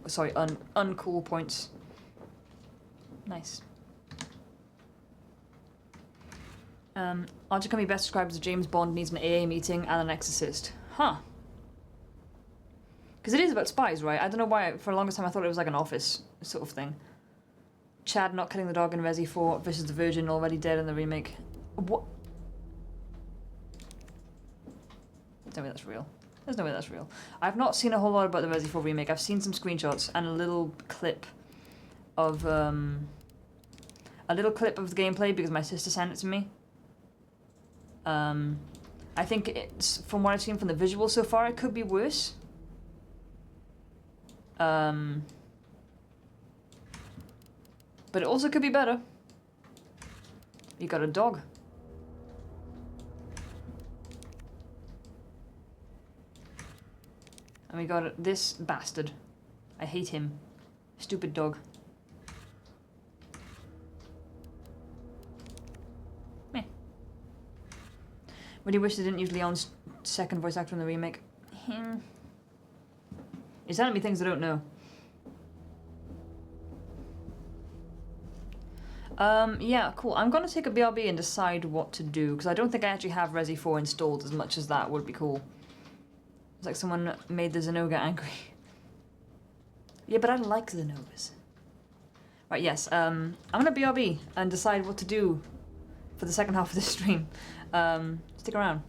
A: Sorry, uncool points. Nice. Archer can be best described as James Bond needs an AA meeting and an exorcist. Huh. Because it is about spies, right? I don't know why, for the longest time I thought it was like an office sort of thing. Chad not killing the dog in Resi 4 versus the Virgin already dead in the remake. What? There's no way that's real. There's no way that's real. I've not seen a whole lot about the Resi 4 remake. I've seen some screenshots and a little clip of the gameplay because my sister sent it to me. I think it's, from what I've seen from the visuals so far, it could be worse. But it also could be better. You got a dog. And we got this bastard. I hate him. Stupid dog. Meh. Would you wish they didn't use Leon's second voice actor in the remake? You're telling me things I don't know. Yeah, cool. I'm gonna take a BRB and decide what to do, because I don't think I actually have Resi 4 installed as much as that would be cool. It's like someone made the Zenoga angry. Yeah, but I like Zenogas. Right, yes, I'm gonna BRB and decide what to do for the second half of this stream. Stick around.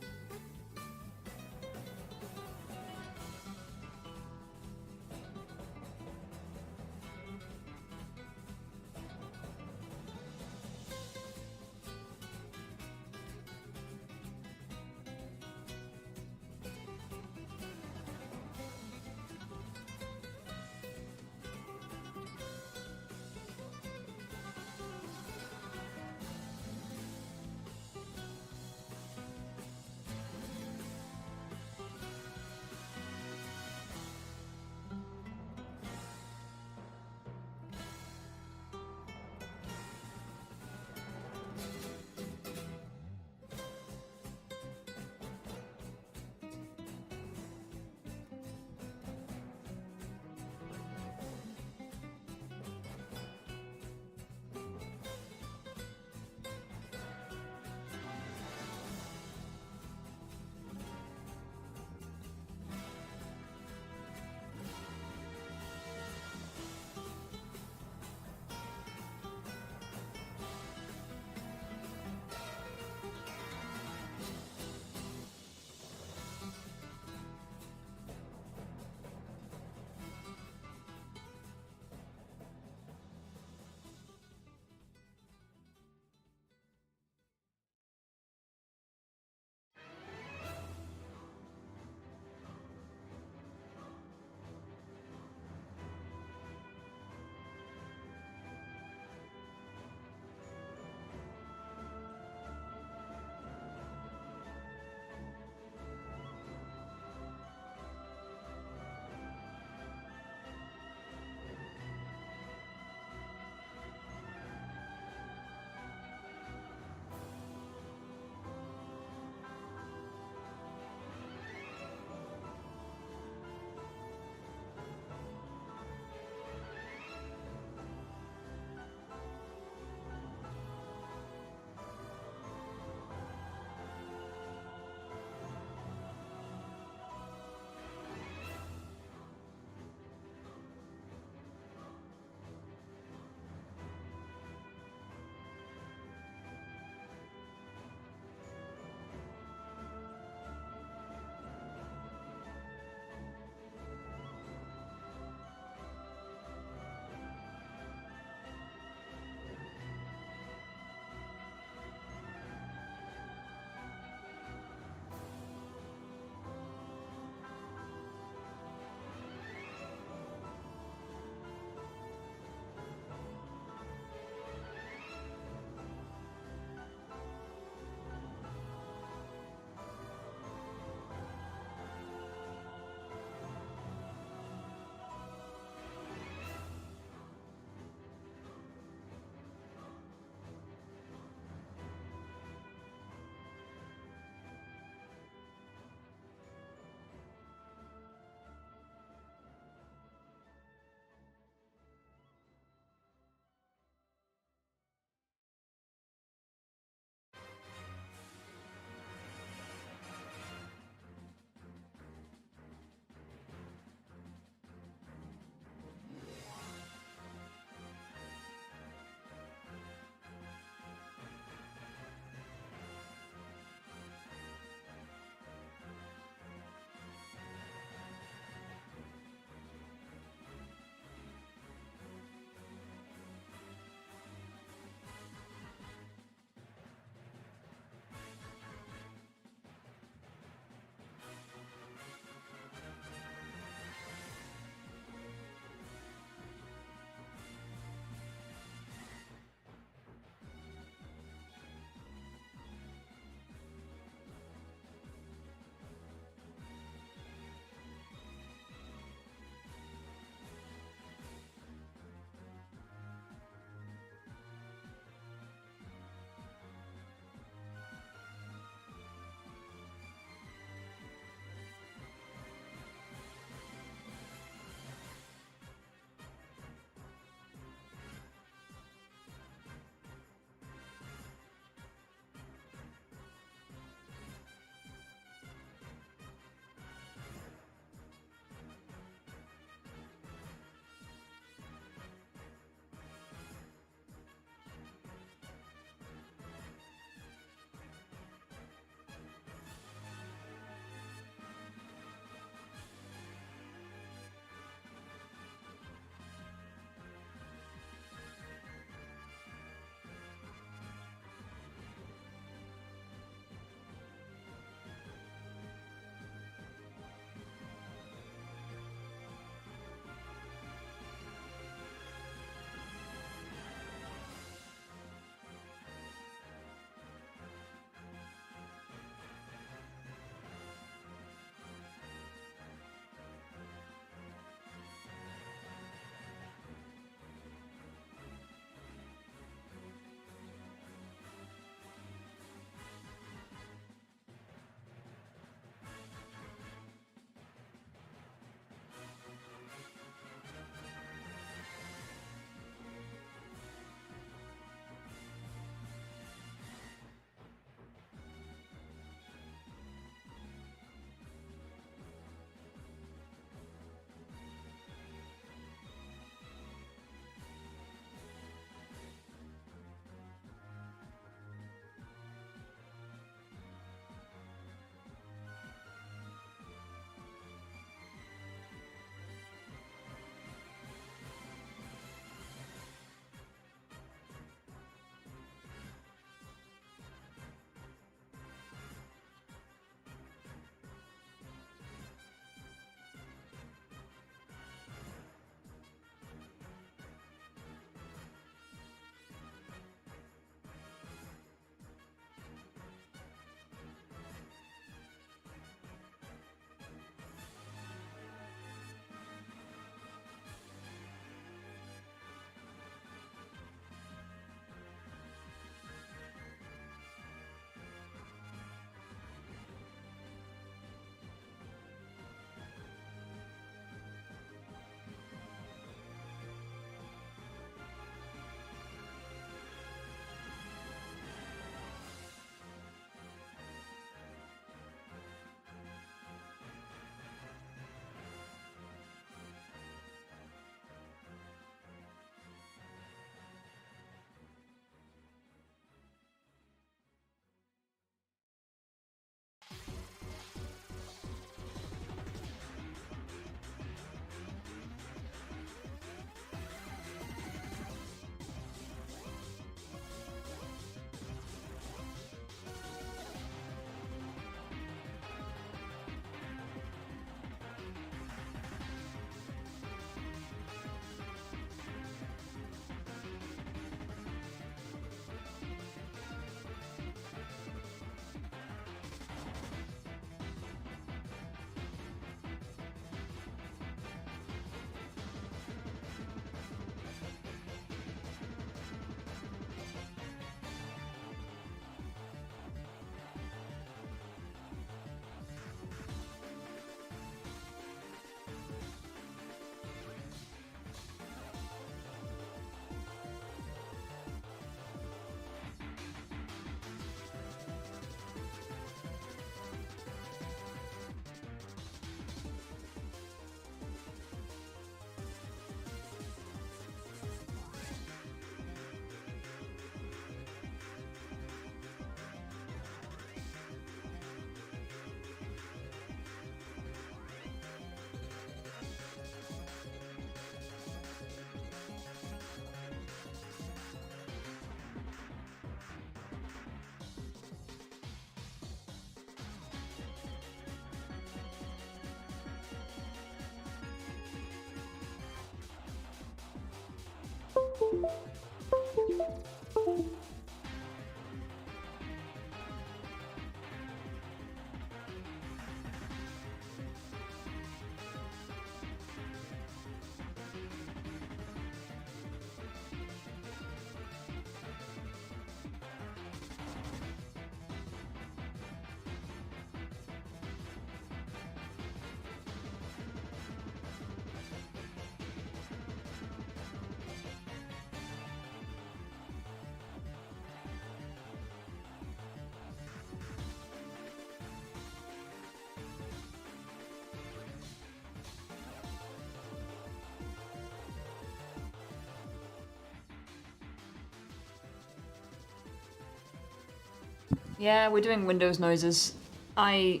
A: Yeah, we're doing Windows noises. Ooh.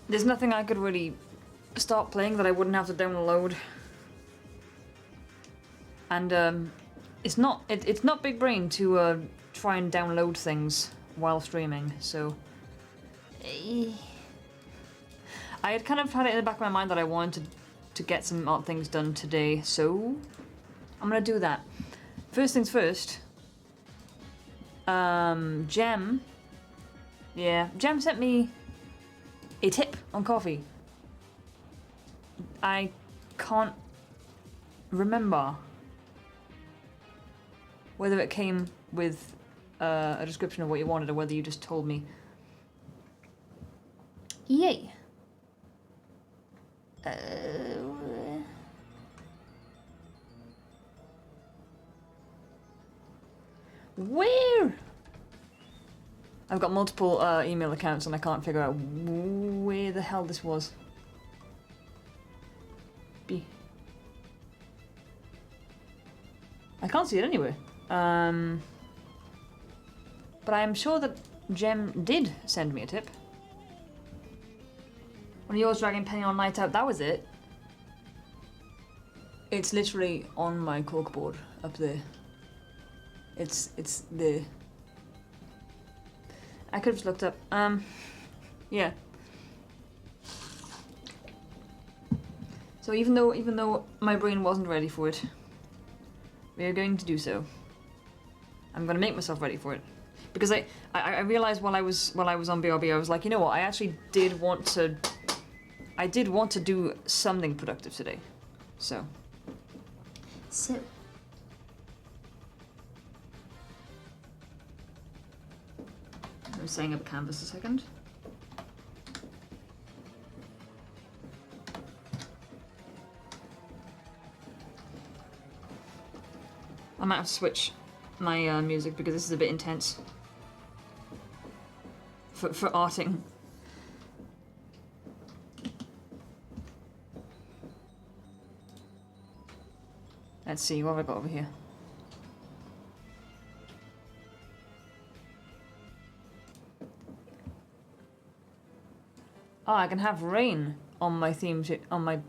A: There's nothing I could really start playing that I wouldn't have to download. And it's not big brain to try and download things while streaming, so I had kind of had it in the back of my mind that I wanted to get some odd things done today, so I'm gonna do that. First things first. Jem sent me a tip on coffee. I can't remember whether it came with a description of what you wanted or whether you just told me. Yay. Where? I've got multiple email accounts and I can't figure out where the hell this was. I can't see it anywhere. But I am sure that Jem did send me a tip. When yours dragging Penny on night out, that was it. It's literally on my corkboard up there. It's there. I could have just looked up. Yeah. So even though my brain wasn't ready for it, we are going to do so. I'm gonna make myself ready for it. Because I realized while I was on BRB, I was like, you know what, I actually did want to do something productive today. So I'm setting up canvas a second. I might have to switch my music because this is a bit intense for arting. Let's see, what have I got over here? Oh, I can have rain on my theme tune, on my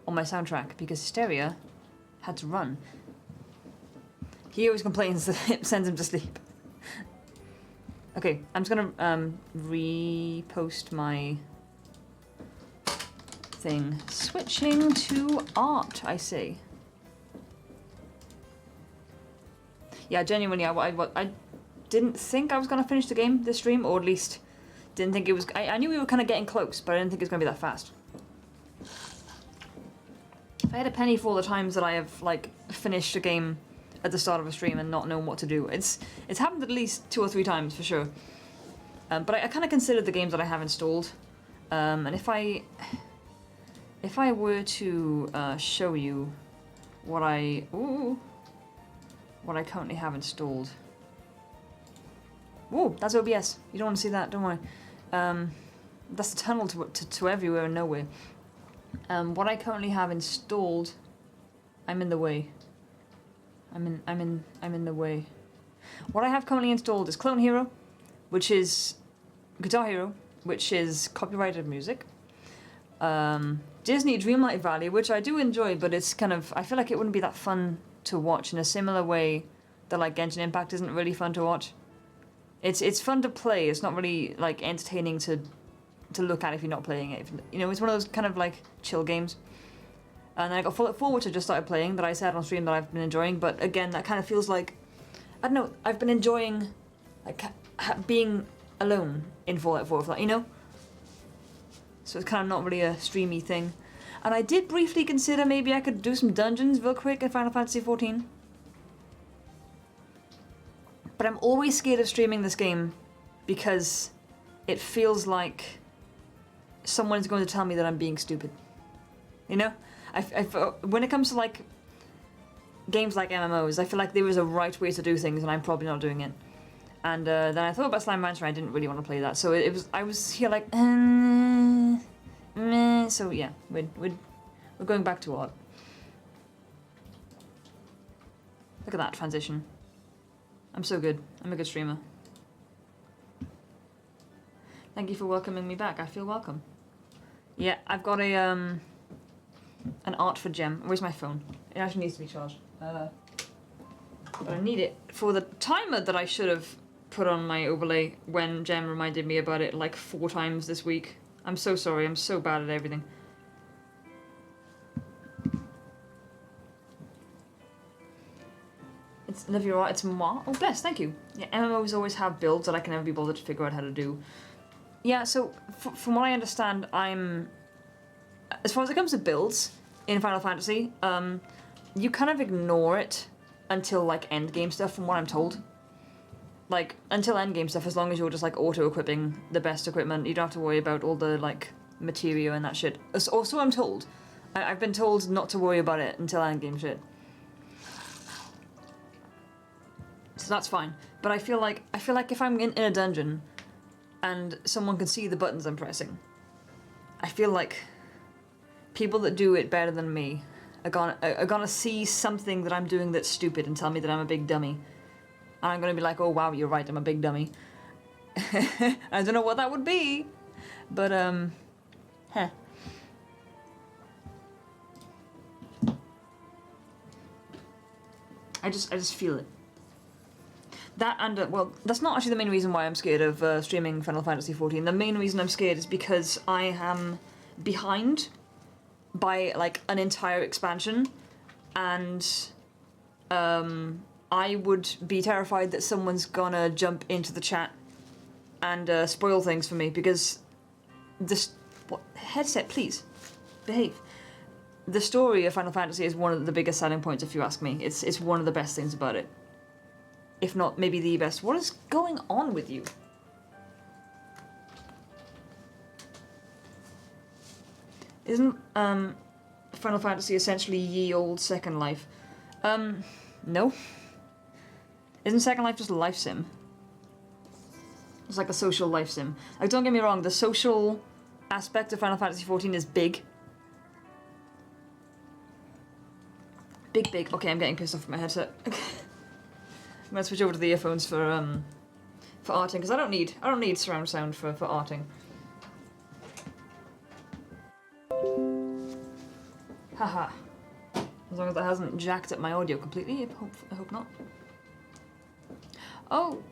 A: soundtrack because Hysteria had to run. He always complains that it sends him to sleep. Okay, I'm just gonna repost my thing. Switching to art, I see. Yeah, genuinely, I didn't think I was gonna finish the game this stream, or at least didn't think it was. I knew we were kind of getting close, but I didn't think it was gonna be that fast. If I had a penny for all the times that I have like finished a game at the start of a stream and not known what to do, it's happened at least 2 or 3 times for sure. But I kind of considered the games that I have installed, and if I were to show you what I currently have installed. Whoa, that's OBS. You don't want to see that, don't worry. That's the tunnel to everywhere and nowhere. What I currently have installed, I'm in the way. I'm in the way. What I have currently installed is Clone Hero, which is Guitar Hero, which is copyrighted music. Disney Dreamlight Valley, which I do enjoy, but it's kind of, I feel like it wouldn't be that fun to watch in a similar way that like Genshin Impact isn't really fun to watch. It's fun to play. It's not really like entertaining to look at if you're not playing it. You know, it's one of those kind of like chill games. And then I got Fallout 4, which I just started playing, that I said on stream that I've been enjoying, but again, that kind of feels like, I don't know, I've been enjoying, like, being alone in Fallout 4, you know? So it's kind of not really a streamy thing. And I did briefly consider maybe I could do some dungeons real quick in Final Fantasy XIV. But I'm always scared of streaming this game because it feels like someone's going to tell me that I'm being stupid. You know? When it comes to like games like MMOs, I feel like there is a right way to do things and I'm probably not doing it. And then I thought about Slime Rancher and I didn't really want to play that. So I was here like, meh. So yeah, we're going back to art. Look at that transition. I'm so good. I'm a good streamer. Thank you for welcoming me back. I feel welcome. Yeah, I've got a an art for gem. Where's my phone? It actually needs to be charged. But I need it for the timer that I should have put on my overlay when Jem reminded me about it like 4 times this week. I'm so sorry. I'm so bad at everything. It's live your art. It's moi. Oh, bless. Thank you. Yeah, MMOs always have builds that I can never be bothered to figure out how to do. Yeah, so from what I understand, as far as it comes to builds in Final Fantasy, you kind of ignore it until like endgame stuff, from what I'm told. Like, until endgame stuff, as long as you're just like auto-equipping the best equipment, you don't have to worry about all the like materia and that shit. Also, I'm told. I've been told not to worry about it until endgame shit. So that's fine. But I feel like if I'm in a dungeon and someone can see the buttons I'm pressing, I feel like people that do it better than me are gonna see something that I'm doing that's stupid and tell me that I'm a big dummy. And I'm gonna be like, oh wow, you're right, I'm a big dummy. I don't know what that would be, but huh. I just feel it. That and, well, that's not actually the main reason why I'm scared of streaming Final Fantasy XIV. The main reason I'm scared is because I am behind by, like, an entire expansion, and I would be terrified that someone's gonna jump into the chat and spoil things for me, because this... What? Headset, please. Behave. The story of Final Fantasy is one of the biggest selling points, if you ask me. It's one of the best things about it. If not, maybe the best. What is going on with you? Isn't Final Fantasy essentially ye old Second Life? No. Isn't Second Life just a life sim? It's like a social life sim. Like, don't get me wrong, the social aspect of Final Fantasy XIV is big. Big. Okay, I'm getting pissed off with my headset. I'm gonna switch over to the earphones for arting, because I don't need surround sound for arting. Haha. As long as that hasn't jacked up my audio completely, I hope not. Oh!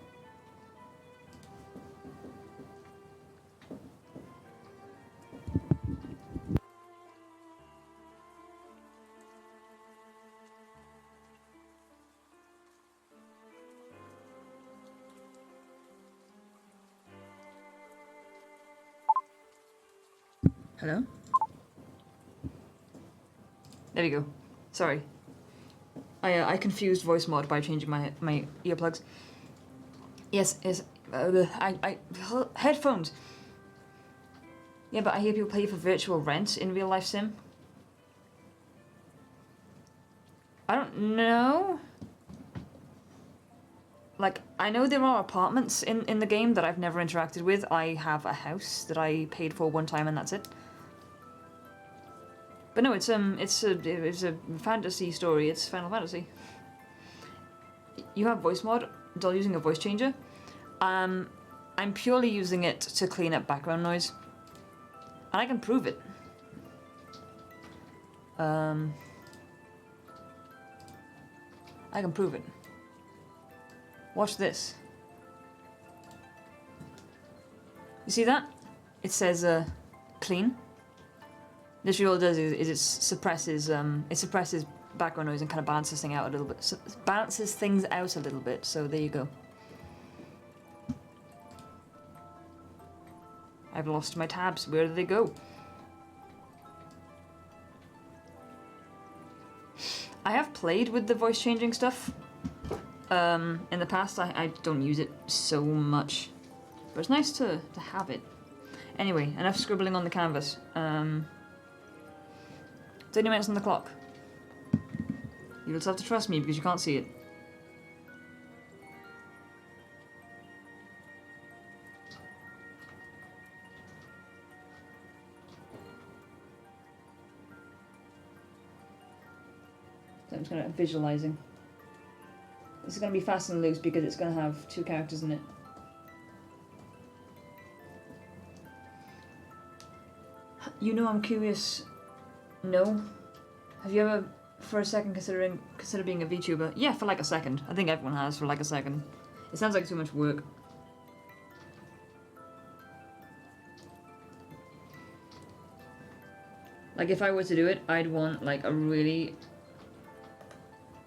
A: Hello? There we go. Sorry. I confused voice mod by changing my earplugs. Yes, headphones. Yeah, but I hear people pay for virtual rent in real life sim. I don't know. Like, I know there are apartments in the game that I've never interacted with. I have a house that I paid for one time and that's it. But no, it's a fantasy story. It's Final Fantasy. You have voice mod. Doll using a voice changer. I'm purely using it to clean up background noise, and I can prove it. I can prove it. Watch this. You see that? It says clean. Literally all it does is it suppresses background noise and kind of balances things out a little bit. So balances things out a little bit. So there you go. I've lost my tabs. Where do they go? I have played with the voice changing stuff in the past. I don't use it so much, but it's nice to have it. Anyway, enough scribbling on the canvas. 30 minutes on the clock. You'll just have to trust me because you can't see it. So I'm just kind of visualizing. This is going to be fast and loose because it's going to have 2 characters in it. You know, I'm curious. No? Have you ever, for a second, consider being a VTuber? Yeah, for like a second. I think everyone has for like a second. It sounds like too much work. Like, if I were to do it, I'd want like a really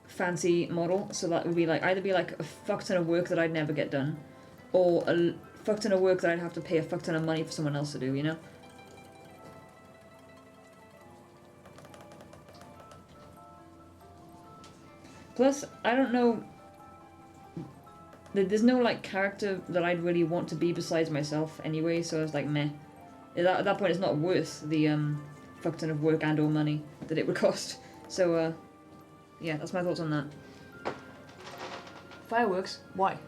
A: fancy model, so that would be like either be like a fuck ton of work that I'd never get done, or a fuck ton of work that I'd have to pay a fuck ton of money for someone else to do, you know? Plus, I don't know, there's no like character that I'd really want to be besides myself anyway, so it's like meh. At that point it's not worth the fuck ton of work and or money that it would cost. So yeah, that's my thoughts on that. Fireworks? Why?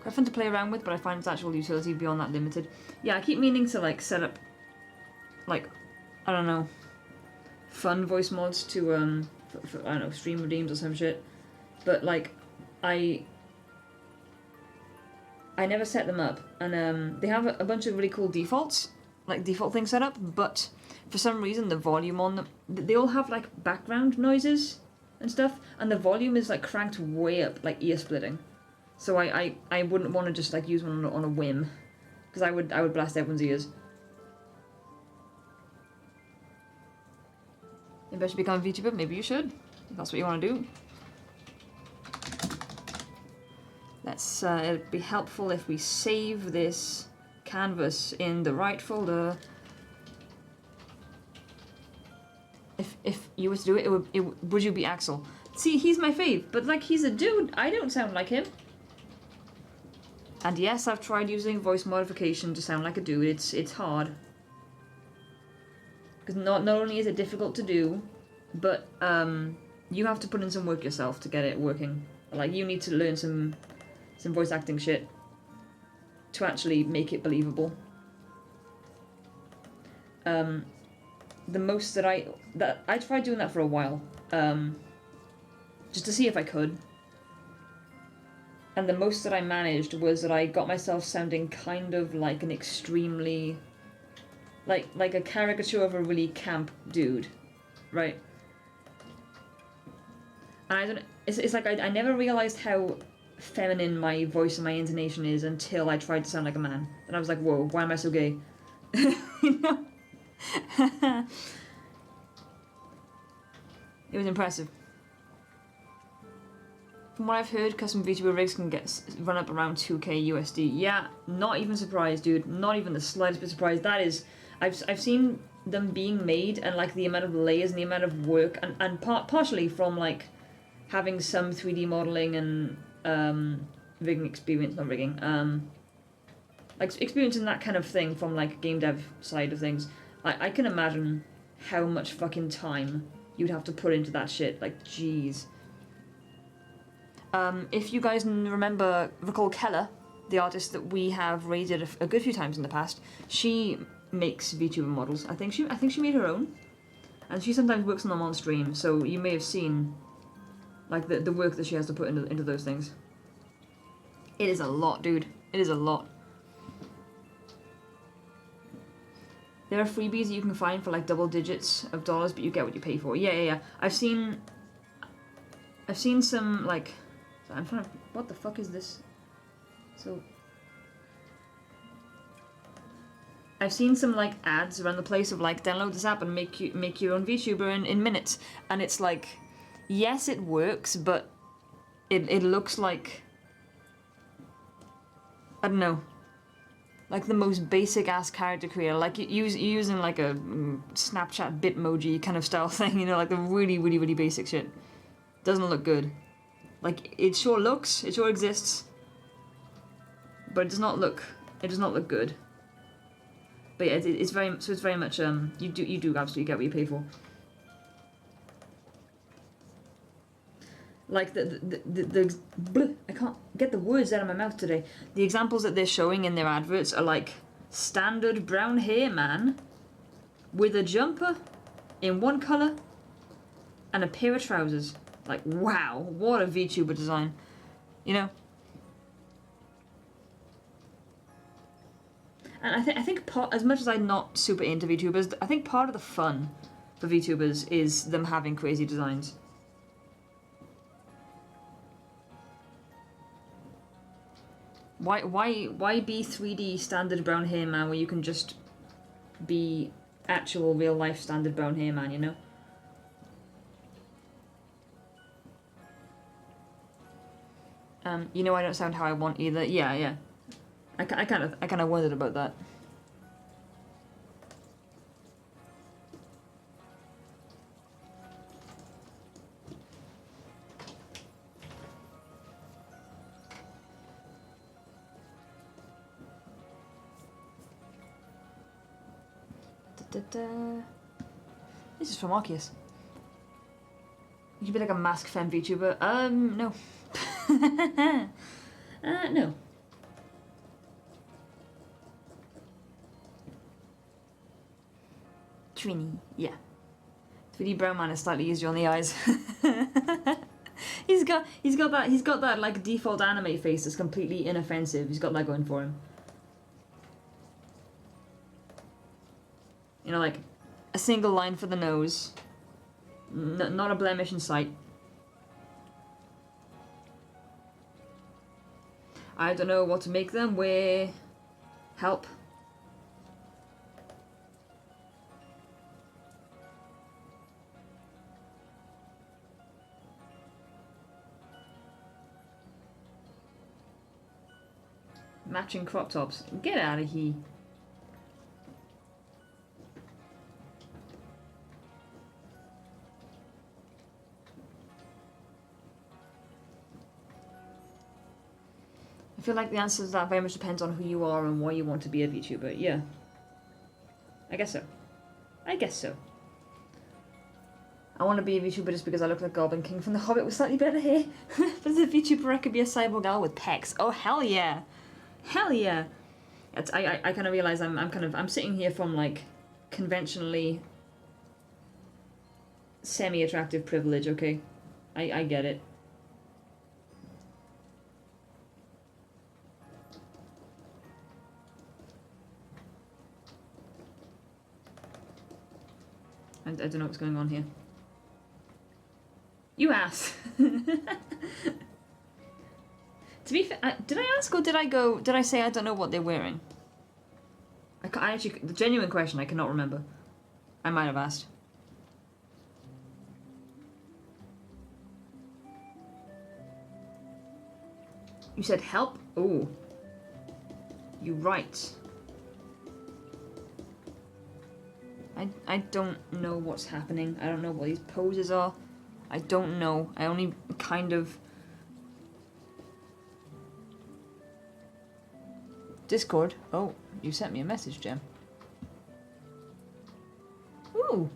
A: Quite fun to play around with, but I find its actual utility beyond that limited. Yeah, I keep meaning to like set up like, I don't know, fun voice mods to for, I don't know, stream redeems or some shit, but like I never set them up, and they have a bunch of really cool defaults, like default things set up, but for some reason the volume on them, they all have like background noises and stuff, and the volume is like cranked way up, like ear splitting. So I wouldn't want to just like use one on a whim, because I would blast everyone's ears. Maybe I should become a VTuber. Maybe you should, if that's what you want to do. Let's. It'd be helpful if we save this canvas in the right folder. If you were to do it, would you be Axel? See, he's my fave, but like he's a dude. I don't sound like him. And yes, I've tried using voice modification to sound like a dude. It's hard. Because not only is it difficult to do, but you have to put in some work yourself to get it working. Like, you need to learn some voice acting shit to actually make it believable. The most that I tried doing that for a while, just to see if I could. And the most that I managed was that I got myself sounding kind of like an extremely, like a caricature of a really camp dude, right? And I don't. It's like I never realized how feminine my voice and my intonation is until I tried to sound like a man, and I was like, whoa, why am I so gay? You know? It was impressive. From what I've heard, custom VTuber rigs can run up around 2k USD. Yeah, not even surprised, dude. Not even the slightest bit surprised. That is, I've seen them being made, and like the amount of layers and the amount of work, and partially from like having some 3D modeling and rigging experience, not rigging, like experiencing that kind of thing from like game dev side of things. I can imagine how much fucking time you'd have to put into that shit. Like, jeez. If you guys recall Keller, the artist that we have raided a good few times in the past, she makes VTuber models. I think she made her own, and she sometimes works on them on stream. So you may have seen like the work that she has to put into those things. It is a lot, dude. It is a lot. There are freebies that you can find for like double digits of dollars, but you get what you pay for. Yeah. I've seen some like. I'm trying to. What the fuck is this? So. I've seen some like ads around the place of like download this app and make your own VTuber in minutes, and it's like, yes, it works, but it looks like, I don't know, like the most basic ass character creator, like using like a Snapchat Bitmoji kind of style thing, you know, like the really basic shit. Doesn't look good. Like it sure looks, it sure exists, but it does not look good. But yeah, it's very much you do absolutely get what you pay for. Like I can't get the words out of my mouth today. The examples that they're showing in their adverts are like standard brown hair man with a jumper in one color and a pair of trousers. Like wow, what a VTuber design, you know. And I think part, as much as I'm not super into VTubers, I think part of the fun for VTubers is them having crazy designs. Why be 3D standard brown hair man where you can just be actual real life standard brown hair man, you know? You know I don't sound how I want either. Yeah. I kind of wondered about that. This is from Arceus. You could be like a masked femme VTuber. No. No. Trini, yeah. 3D brown man is slightly easier on the eyes. he's got that like default anime face that's completely inoffensive. He's got that going for him. You know, like a single line for the nose. Not a blemish in sight. I don't know what to make them wear. Help. Matching crop tops. Get out of here. I feel like the answer to that very much depends on who you are and why you want to be a VTuber. Yeah. I guess so. I want to be a VTuber just because I look like Goblin King from The Hobbit with slightly better hair. But as a VTuber, I could be a cyborg gal with pecs. Oh, hell yeah. Hell yeah. I kind of realize I'm sitting here from like conventionally semi-attractive privilege, okay? I get it. I don't know what's going on here. You asked. To be fair, did I ask or did I say I don't know what they're wearing? I actually, the genuine question, I cannot remember. I might have asked. You said help? Oh. You're right. I don't know what's happening. I don't know what these poses are. I don't know. I only kind of... Discord. Oh, you sent me a message, Jem. Ooh.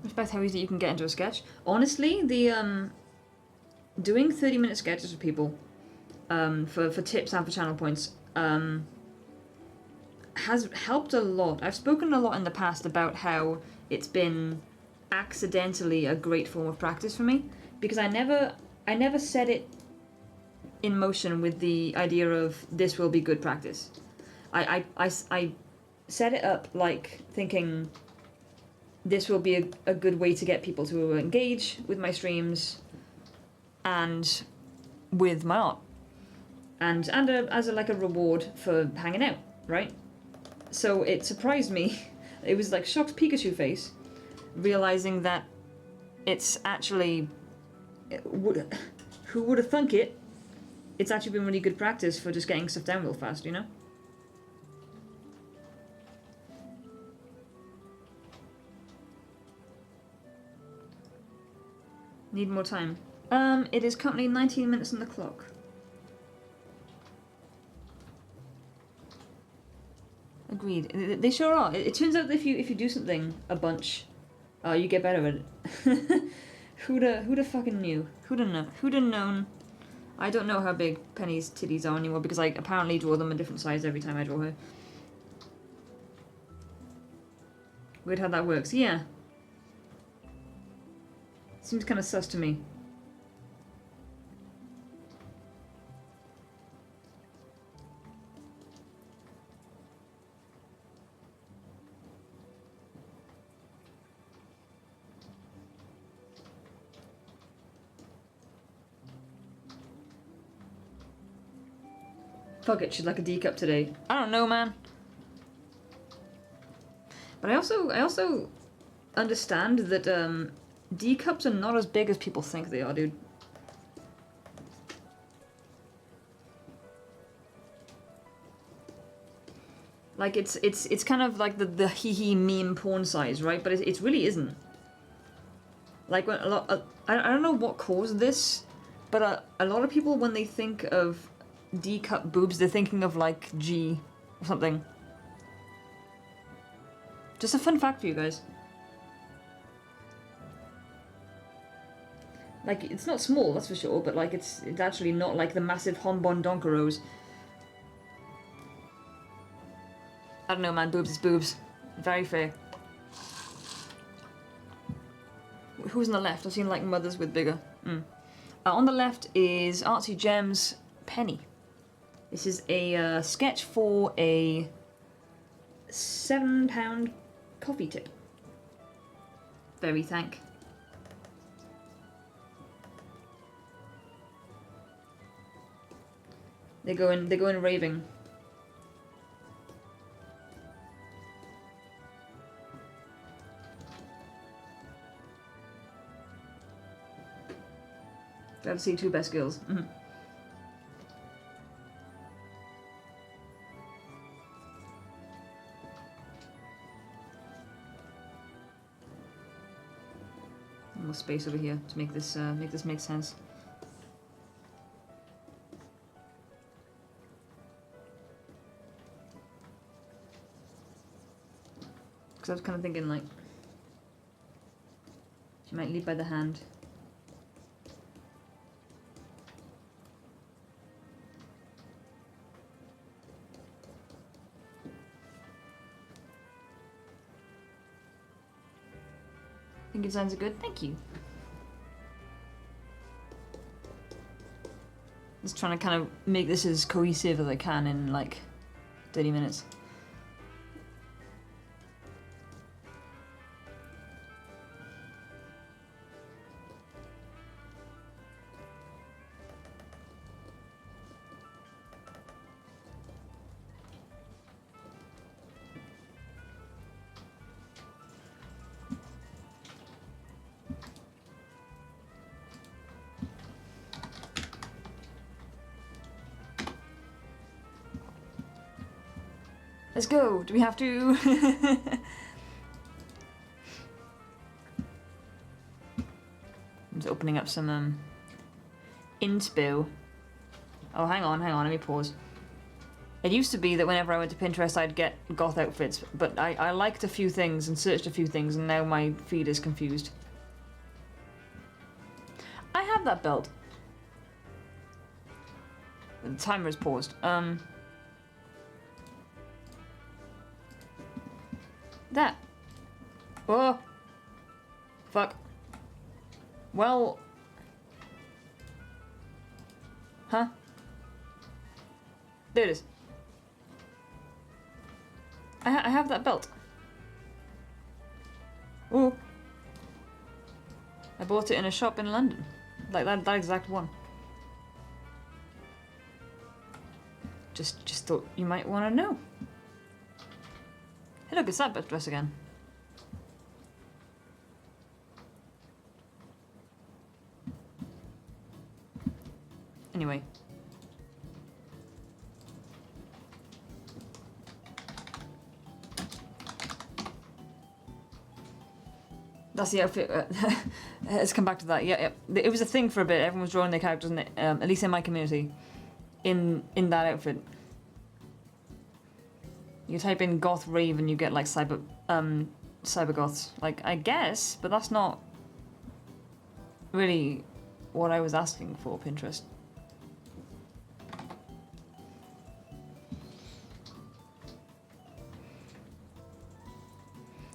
A: Respect how easy you can get into a sketch. Honestly, the doing 30-minute sketches for people, for tips and for channel points, has helped a lot. I've spoken a lot in the past about how it's been accidentally a great form of practice for me, because I never set it in motion with the idea of this will be good practice. I set it up like thinking this will be a good way to get people to engage with my streams and with my art. And as a reward for hanging out, right? So it surprised me. It was like shocked Pikachu face, realizing that it's actually... Who would have thunk it? It's actually been really good practice for just getting stuff down real fast, you know? Need more time. It is currently 19 minutes on the clock. Agreed. They sure are. It turns out that if you do something a bunch, you get better at it. Who'da fucking knew? Who'da known? I don't know how big Penny's titties are anymore because I apparently draw them a different size every time I draw her. Weird how that works. Yeah. Seems kind of sus to me. Fuck it, she'd like a D cup today. I don't know, man. But I also understand that D cups are not as big as people think they are, dude. Like it's kind of like the hee meme porn size, right? But it really isn't. Like when I don't know what caused this, but a lot of people when they think of D cup boobs, they're thinking of like G or something. Just a fun fact for you guys. Like, it's not small, that's for sure, but like it's actually not like the massive Honbon Donkeros. I don't know, man, boobs is boobs. Very fair. Who's on the left? I've seen like mothers with bigger. On the left is Artsy Gems Penny. This is a sketch for a £7 coffee tip. Very thank. They go in raving. Glad to see two best girls. More space over here to make this make sense. Because I was kind of thinking like she might lead by the hand. Think your designs are good? Thank you. Just trying to kind of make this as cohesive as I can in like 30 minutes. Let's go. Do we have to? I'm just opening up some inspo. Oh, hang on. Let me pause. It used to be that whenever I went to Pinterest, I'd get goth outfits, but I liked a few things and searched a few things, and now my feed is confused. I have that belt. The timer is paused. That. Oh. Fuck. Well. Huh? There it is. I have that belt. Ooh. I bought it in a shop in London. Like that exact one. Just thought you might want to know. Hey look, it's that dress again. Anyway. That's the outfit. Let's come back to that. Yeah, it was a thing for a bit. Everyone was drawing their characters, at least in my community, in that outfit. You type in goth rave and you get like cyber goths. Like I guess, but that's not really what I was asking for. Pinterest.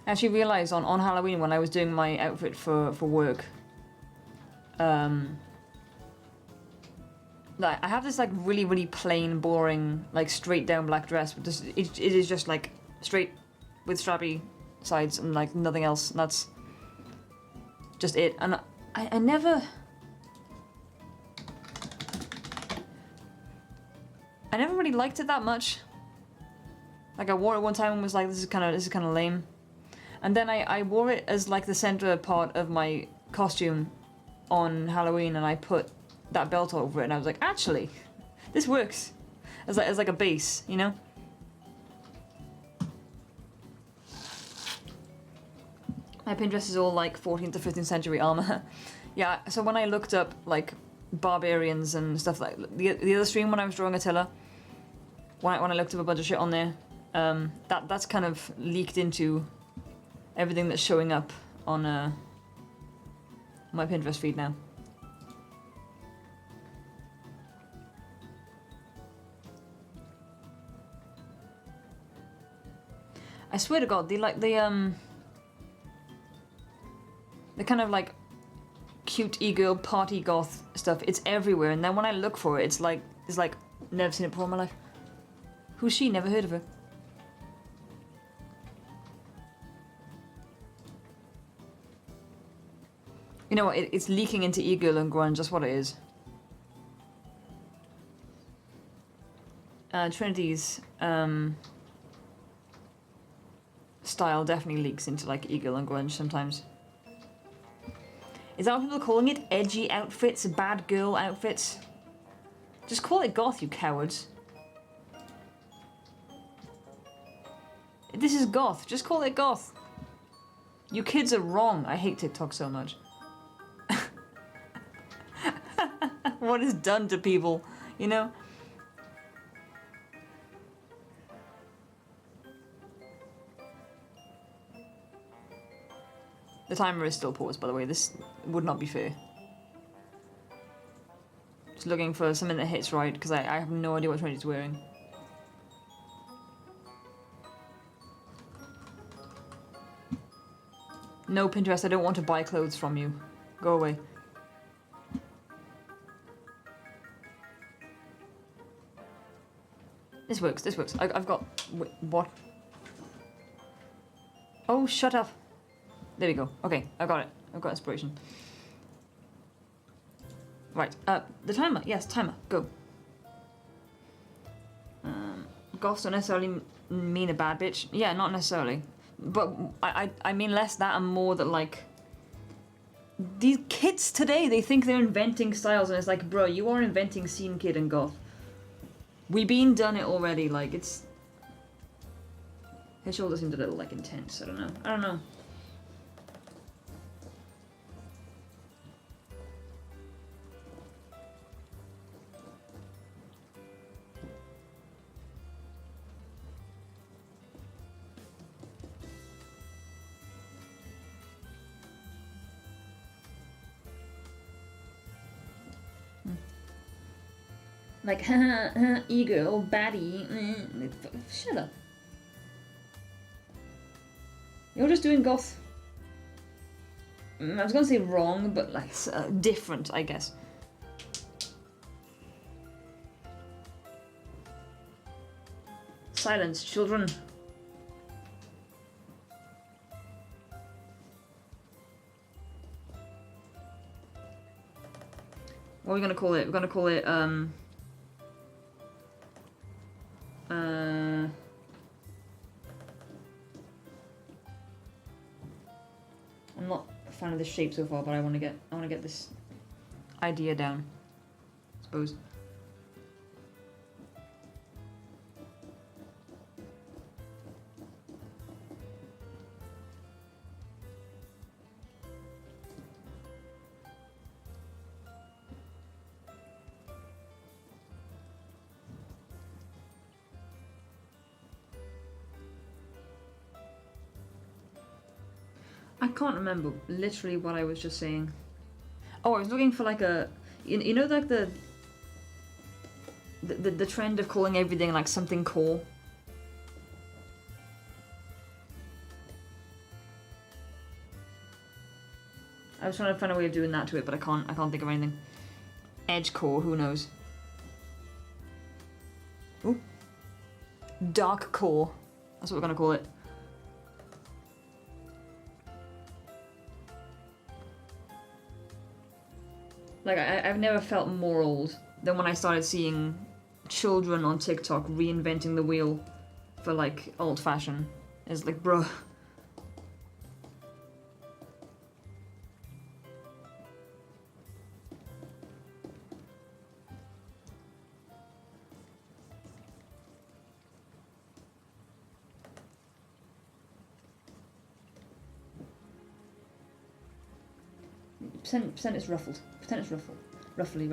A: I actually realised on Halloween when I was doing my outfit for work, that I have this like really plain, boring, like straight down black dress, but it is just like straight with strappy sides and like nothing else. And that's just it. And I never really liked it that much. Like I wore it one time and was like, this is kind of lame. And then I wore it as like the center part of my costume on Halloween, and I put that belt over it, and I was like, actually, this works as like a base, you know? My Pinterest is all like 14th to 15th century armor. Yeah, so when I looked up like barbarians and stuff like the other stream when I was drawing Attila, when I looked up a bunch of shit on there, that's kind of leaked into everything that's showing up on my Pinterest feed now. I swear to God, the kind of like cute e-girl party goth stuff, it's everywhere, and then when I look for it, it's like never seen it before in my life. Who's she? Never heard of her. You know what, it's leaking into e-girl and grunge, that's what it is. Trinity's style definitely leaks into like e-girl and grunge sometimes. Is that what people are calling it? Edgy outfits? Bad girl outfits? Just call it goth, you cowards. This is goth, just call it goth. You kids are wrong. I hate TikTok so much. What is done to people, you know? The timer is still paused, by the way. This would not be fair. Just looking for something that hits right, because I have no idea what Trinity's wearing. No, Pinterest, I don't want to buy clothes from you. Go away. This works, this works. I've got... Wait, what? Oh, shut up. There we go. Okay, I got it. I've got inspiration. Right, the timer. Yes, timer. Go. Goths don't necessarily mean a bad bitch. Yeah, not necessarily. But I mean less that and more that, like... These kids today, they think they're inventing styles, and it's like, bro, you are inventing scene kid and goth. We been done it already, like, it's... His shoulder seemed a little, like, intense, I don't know. I don't know. Like, haha, e-girl, baddie, shut up. You're just doing goth. I was gonna say wrong, but like, different, I guess. Silence, children. What are we gonna call it? We're gonna call it, I'm not a fan of this shape so far, but I wanna get this idea down, I suppose. I can't remember literally what I was just saying. Oh, I was looking for like a, you know, like the trend of calling everything like something core. I was trying to find a way of doing that to it, but I can't think of anything. Edge core, who knows? Ooh. Dark core. That's what we're gonna call it. Like, I've never felt more old than when I started seeing children on TikTok reinventing the wheel for, like, old fashion. It's like, bruh. Percent is ruffled. Percent is ruffled. Ruffly.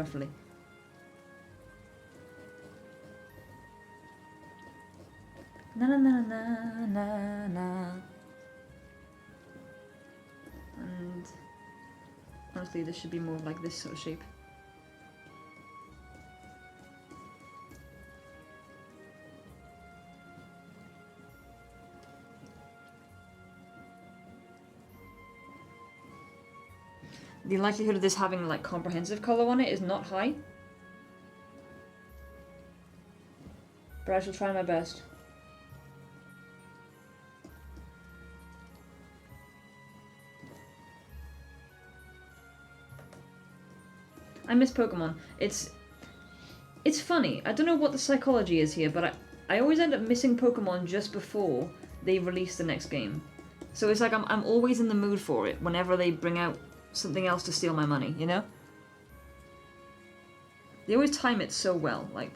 A: Na na na na na na. And honestly, this should be more like this sort of shape. The likelihood of this having like comprehensive color on it is not high, but I shall try my best. I miss Pokemon. It's funny. I don't know what the psychology is here, but I always end up missing Pokemon just before they release the next game. So it's like I'm always in the mood for it whenever they bring out something else to steal my money, you know? They always time it so well, like,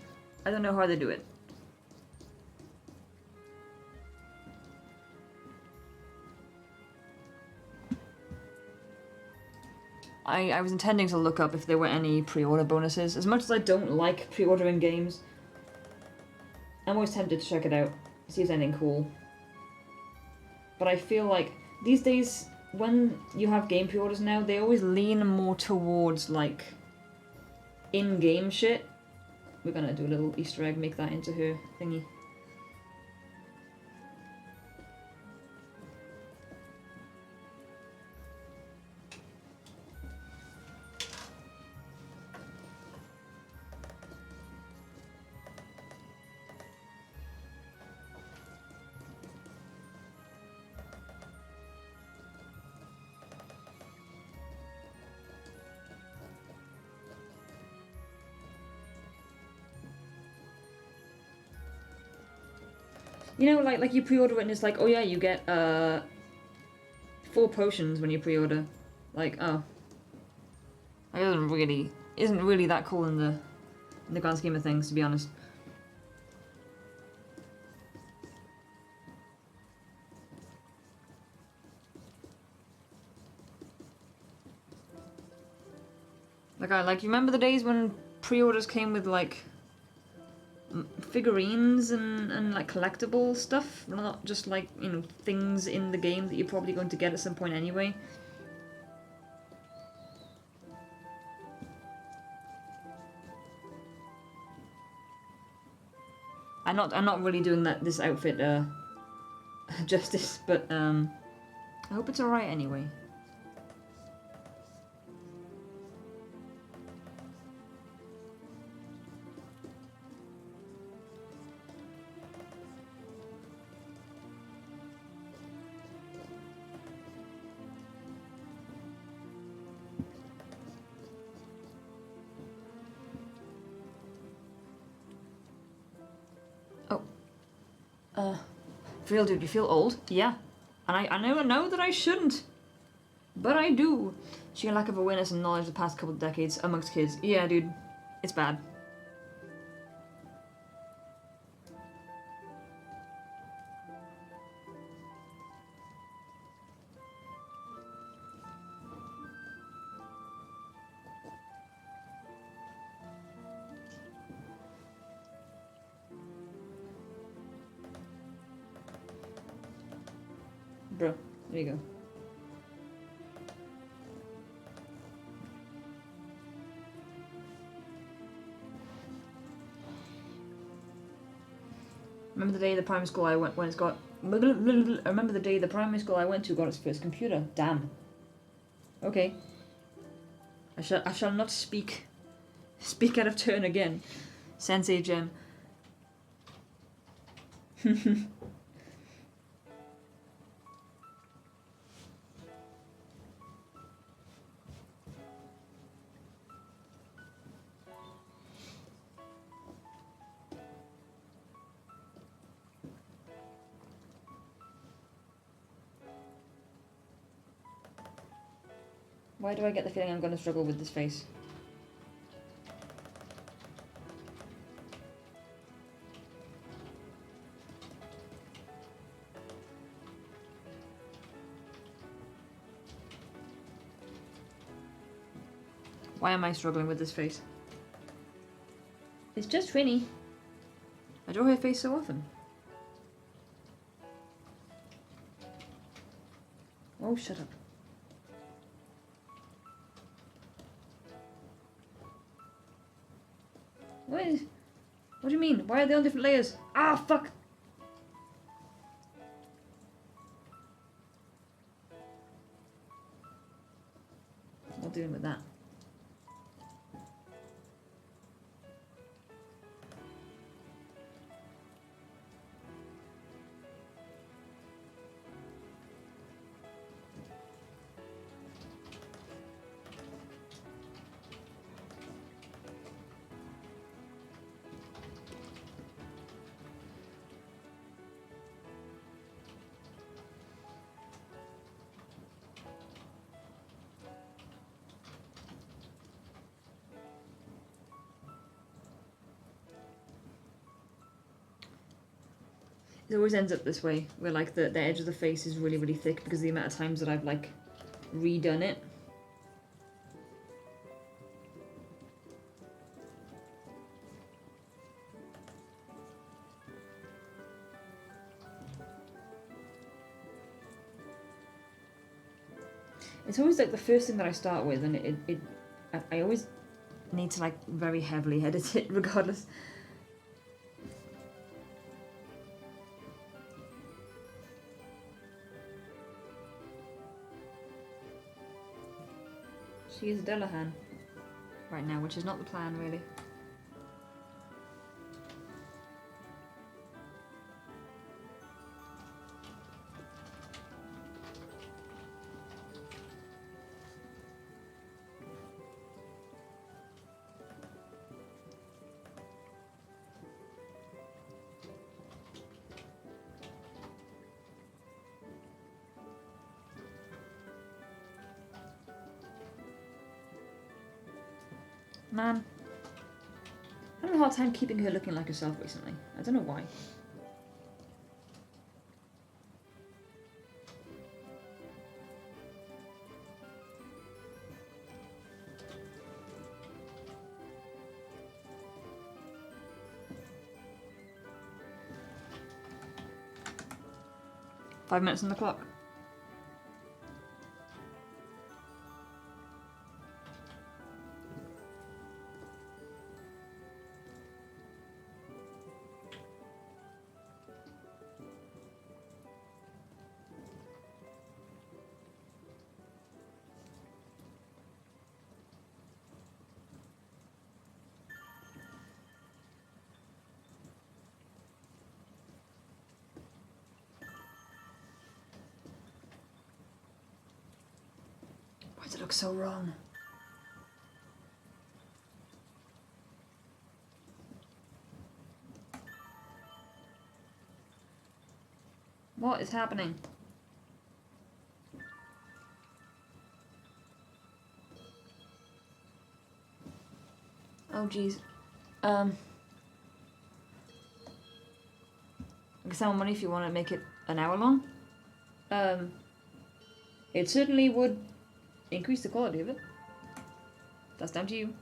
A: I don't know how they do it. I was intending to look up if there were any pre-order bonuses. As much as I don't like pre-ordering games, I'm always tempted to check it out, see if there's anything cool. But I feel like these days, when you have game pre-orders now, they always lean more towards, like, in-game shit. We're gonna do a little Easter egg, make that into her thingy. You know, like you pre-order it and it's like, oh yeah, you get 4 potions when you pre-order. Like, oh, it isn't really that cool in the grand scheme of things, to be honest. Like you remember the days when pre-orders came with like figurines and like collectible stuff, not just like, you know, things in the game that you're probably going to get at some point anyway. I'm not really doing this outfit justice, but I hope it's alright anyway. For real, dude, you feel old? Yeah. And I know that I shouldn't. But I do. Sheer lack of awareness and knowledge the past couple of decades amongst kids. Yeah, dude. It's bad. Bro, there you go. Remember the day the primary school I went when it's got. I remember the day the primary school I went to got its first computer. Damn. Okay. I shall not speak out of turn again. Sensei Gem. Why do I get the feeling I'm going to struggle with this face? Why am I struggling with this face? It's just Winnie. I draw her face so often. Oh, shut up. What do you mean? Why are they on different layers? Ah, fuck! What doing with that? It always ends up this way, where like the edge of the face is really, really thick because of the amount of times that I've like redone it. It's always like the first thing that I start with, and I always need to like very heavily edit it regardless. She is Delahan right now, which is not the plan, really. Man, I'm having a hard time keeping her looking like herself recently. I don't know why. Five minutes on the clock. Why does it look so wrong? What is happening? Oh jeez. I can sell money if you want to make it an hour long. It certainly would increase the quality of it. That's down to you.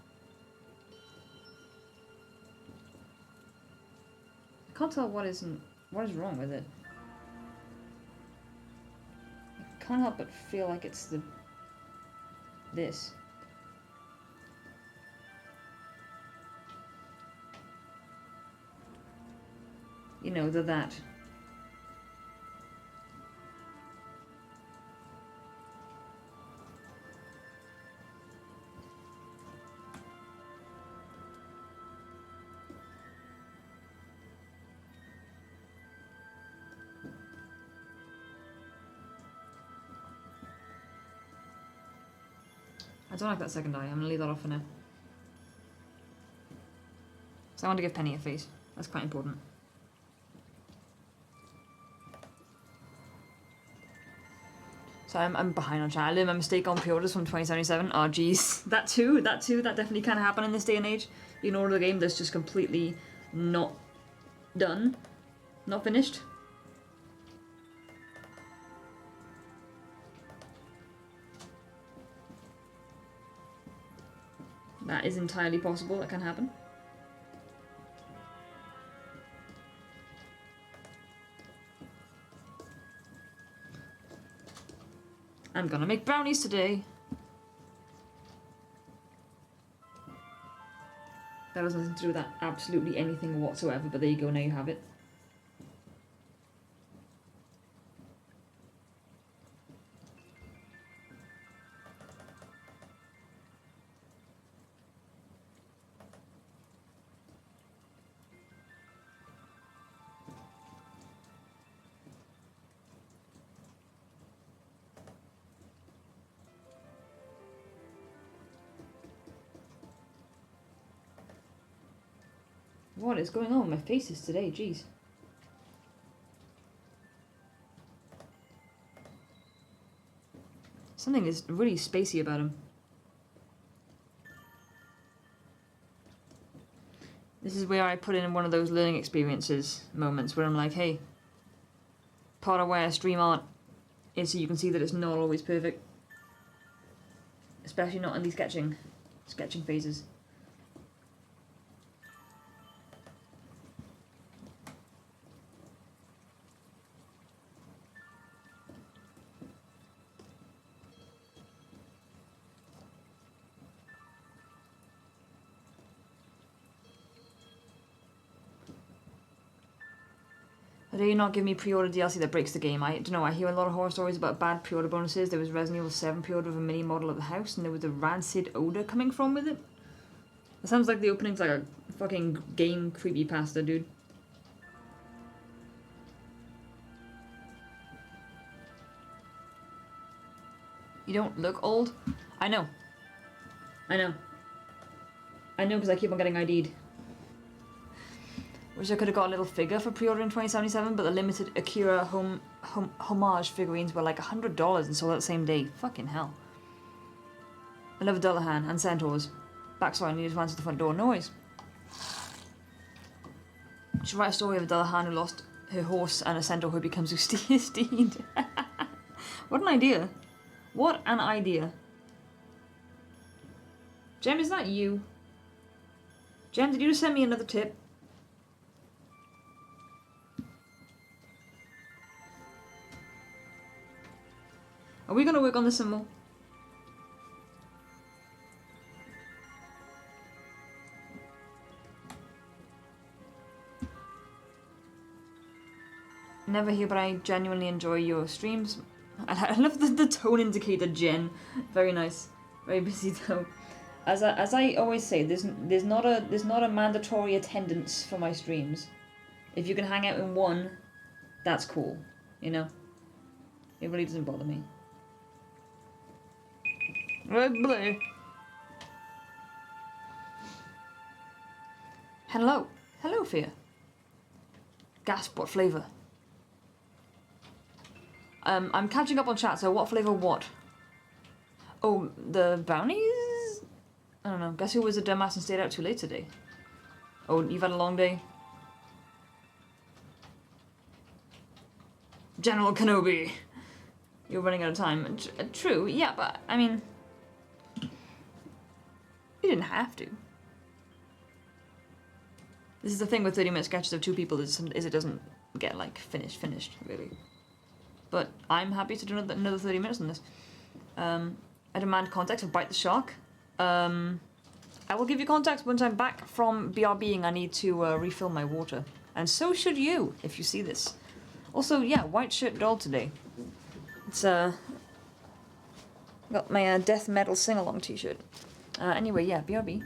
A: I can't tell what is wrong with it. I can't help but feel like it's this. You know, that. I don't like that second eye. I'm gonna leave that off for now. So I want to give Penny a face. That's quite important. So I'm behind on chat. I learned my mistake on pre-orders from 2077. Oh jeez. That definitely can happen in this day and age. You can order the game that's just completely not done. Not finished. That is entirely possible. That can happen. I'm gonna make brownies today. That has nothing to do with that absolutely anything whatsoever, but there you go, now you have it. What is going on with my faces today? Jeez. Something is really spacey about him. This is where I put in one of those learning experiences moments where I'm like, hey, part of why I stream art is so you can see that it's not always perfect. Especially not in these sketching phases. How do you not give me pre-order DLC that breaks the game? I don't know, I hear a lot of horror stories about bad pre-order bonuses. There was Resident Evil 7 pre-order of a mini model of the house and there was a rancid odour coming from with it. It sounds like the opening's like a fucking game creepypasta, dude. You don't look old? I know. I know. I know because I keep on getting ID'd. Wish I could have got a little figure for pre-ordering 2077, but the limited Akira homage figurines were like $100 and sold that same day. Fucking hell. I love Dullahan and centaurs. Backstory, I needed to answer the front door noise. Should write a story of a Dullahan who lost her horse and a centaur who becomes a steed. What an idea. What an idea. Jem, is that you? Jem, did you just send me another tip? Are we going to work on this some more? Never here, but I genuinely enjoy your streams. I love the tone indicator, Jen. Very nice. Very busy though. As I always say, there's not a mandatory attendance for my streams. If you can hang out in one, that's cool. You know? It really doesn't bother me. Red blue. Hello. Hello, Fear. Gasp, what flavour? I'm catching up on chat, so what flavour what? Oh, the brownies? I don't know. Guess who was a dumbass and stayed out too late today? Oh, you've had a long day? General Kenobi! You're running out of time. True, yeah, but, I mean... You didn't have to. This is the thing with 30-minute sketches of two people is it doesn't get, like, finished, really. But I'm happy to do another 30 minutes on this. I demand context for Bite the Shark. I will give you context once I'm back from BRBing. I need to refill my water. And so should you, if you see this. Also, yeah, white shirt doll today. It's, got my death metal sing-along t-shirt. Anyway, yeah, BRB.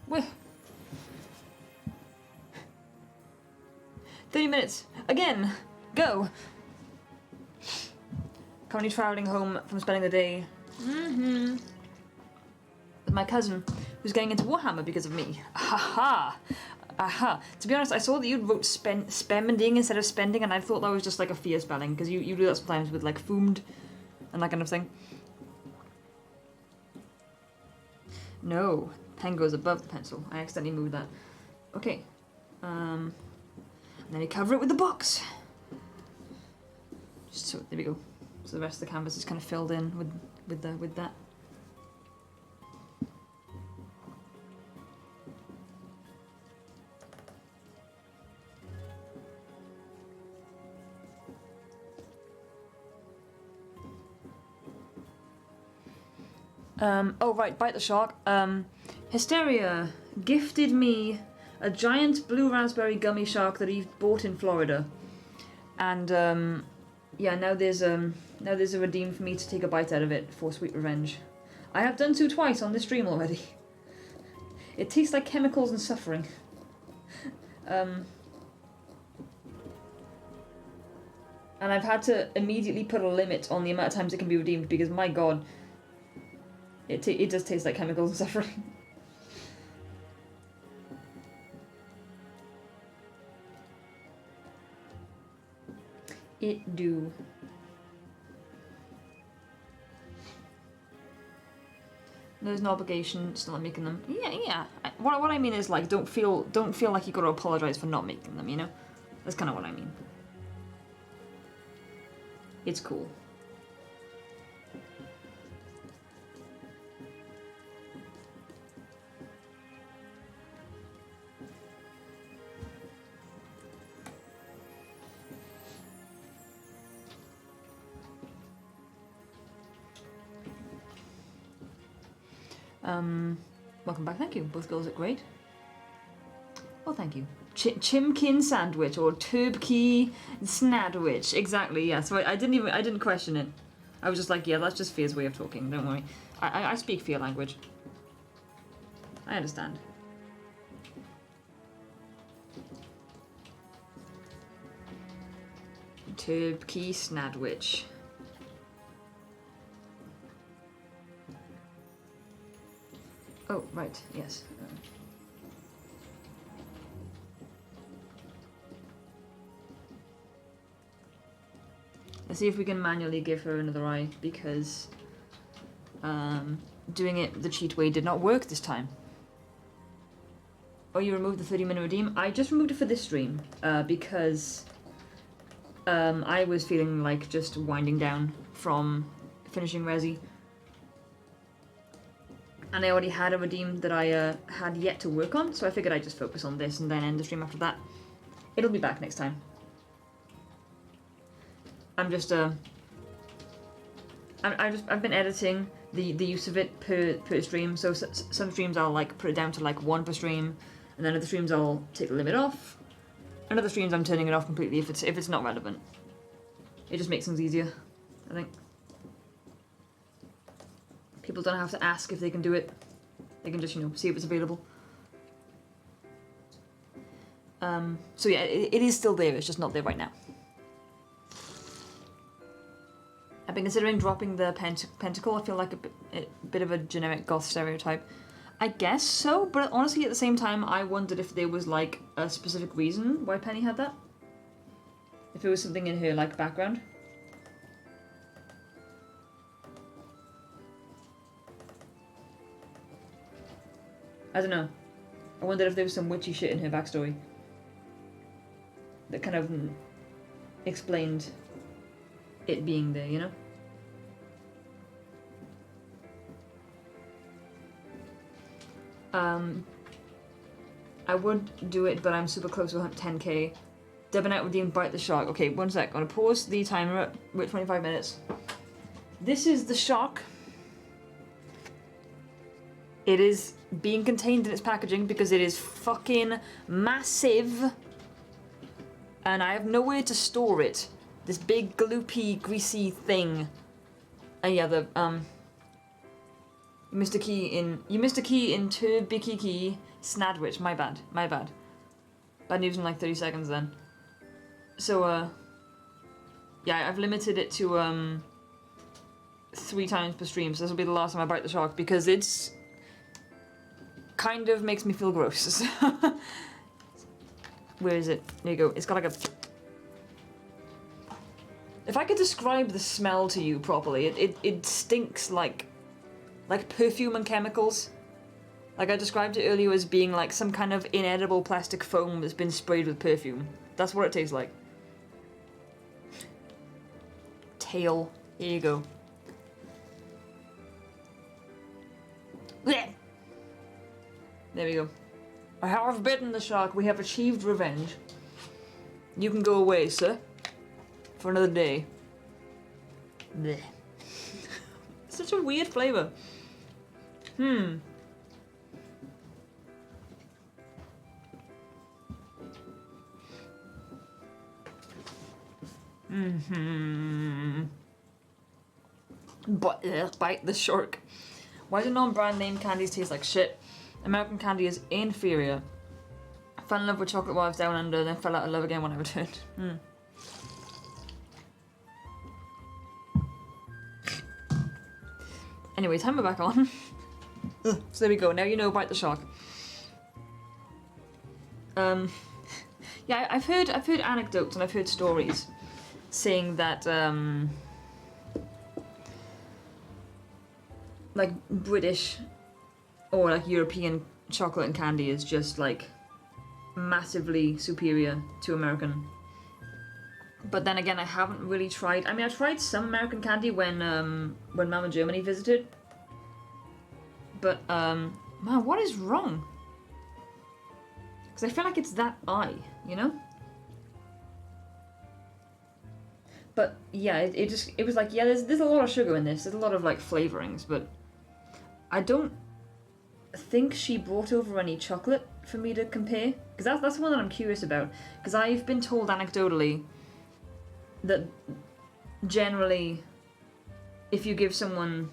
A: Wait. 30 minutes. Again. Go. Currently travelling home from spending the day with my cousin, who's getting into Warhammer because of me. Aha! Aha. To be honest, I saw that you wrote spending instead of spending, and I thought that was just like a fear spelling, because you do that sometimes with like foomed and that kind of thing. No. Pen goes above the pencil. I accidentally moved that. Okay. And then we cover it with the box. Just so there we go. So the rest of the canvas is kind of filled in with that. Oh right, Bite the Shark. Hysteria gifted me a giant blue raspberry gummy shark that he bought in Florida, and yeah, now there's a redeem for me to take a bite out of it for sweet revenge. I have done so twice on this stream already. It tastes like chemicals and suffering. And I've had to immediately put a limit on the amount of times it can be redeemed because, my god, it does taste like chemicals and suffering. It do. There's no obligation, still not making them. Yeah. What I mean is like don't feel like you got to apologize for not making them. You know, that's kind of what I mean. It's cool. Welcome back, thank you. Both girls look great. Oh, thank you. Chimkin sandwich or turbkey snadwich. Exactly, yeah. So I didn't question it. I was just like, yeah, that's just Fear's way of talking, don't worry. I speak Fear language. I understand. Turbkey snadwich. Oh, right, yes. Let's see if we can manually give her another eye, because doing it the cheat way did not work this time. Oh, you removed the 30-minute redeem? I just removed it for this stream, because I was feeling like just winding down from finishing Resi. And I already had a redeem that I had yet to work on, so I figured I'd just focus on this and then end the stream after that. It'll be back next time. I'm just I've been editing the use of it per stream. So some streams I'll like put it down to like 1 per stream, and then other streams I'll take the limit off. And other streams I'm turning it off completely if it's not relevant. It just makes things easier, I think. People don't have to ask if they can do it. They can just, you know, see if it's available. So yeah, it is still there, it's just not there right now. I've been considering dropping the pentacle. I feel like a bit of a generic goth stereotype. I guess so, but honestly at the same time I wondered if there was like a specific reason why Penny had that. If it was something in her like background. I don't know. I wondered if there was some witchy shit in her backstory that kind of explained it being there, you know? I would do it, but I'm super close to 10k. Debonair redeemed Bite the Shark. Okay, one sec. I'm gonna pause the timer. We're at 25 minutes. This is the shark. It is being contained in its packaging because it is fucking massive. And I have nowhere to store it. This big gloopy greasy thing. And yeah, the you missed a key in Turbikiki Snadwich. My bad. Bad news in like 30 seconds then. So yeah, I've limited it to 3 times per stream, so this will be the last time I bite the shark because it's kind of makes me feel gross. Where is it? There you go. It's got like a... If I could describe the smell to you properly, it stinks like perfume and chemicals. Like I described it earlier as being like some kind of inedible plastic foam that's been sprayed with perfume. That's what it tastes like. Tail. Here you go. Blech. There we go. I have bitten the shark. We have achieved revenge. You can go away, sir. For another day. Blech. Such a weird flavour. But bite the shark. Why do non-brand name candies taste like shit? American candy is inferior. I fell in love with chocolate while I was down under, then fell out of love again when I returned. Anyway, timer back on. So there we go. Now you know about the shark. Yeah, I've heard anecdotes and I've heard stories saying that like British or like European chocolate and candy is just like massively superior to American. But then again, I haven't really tried. I mean, I tried some American candy when Mum in Germany visited. But man, what is wrong? Because I feel like it's that eye, you know? But yeah, it was like, yeah, there's a lot of sugar in this. There's a lot of like flavorings, but I don't think she brought over any chocolate for me to compare. Because that's the one that I'm curious about. Because I've been told anecdotally that generally, if you give someone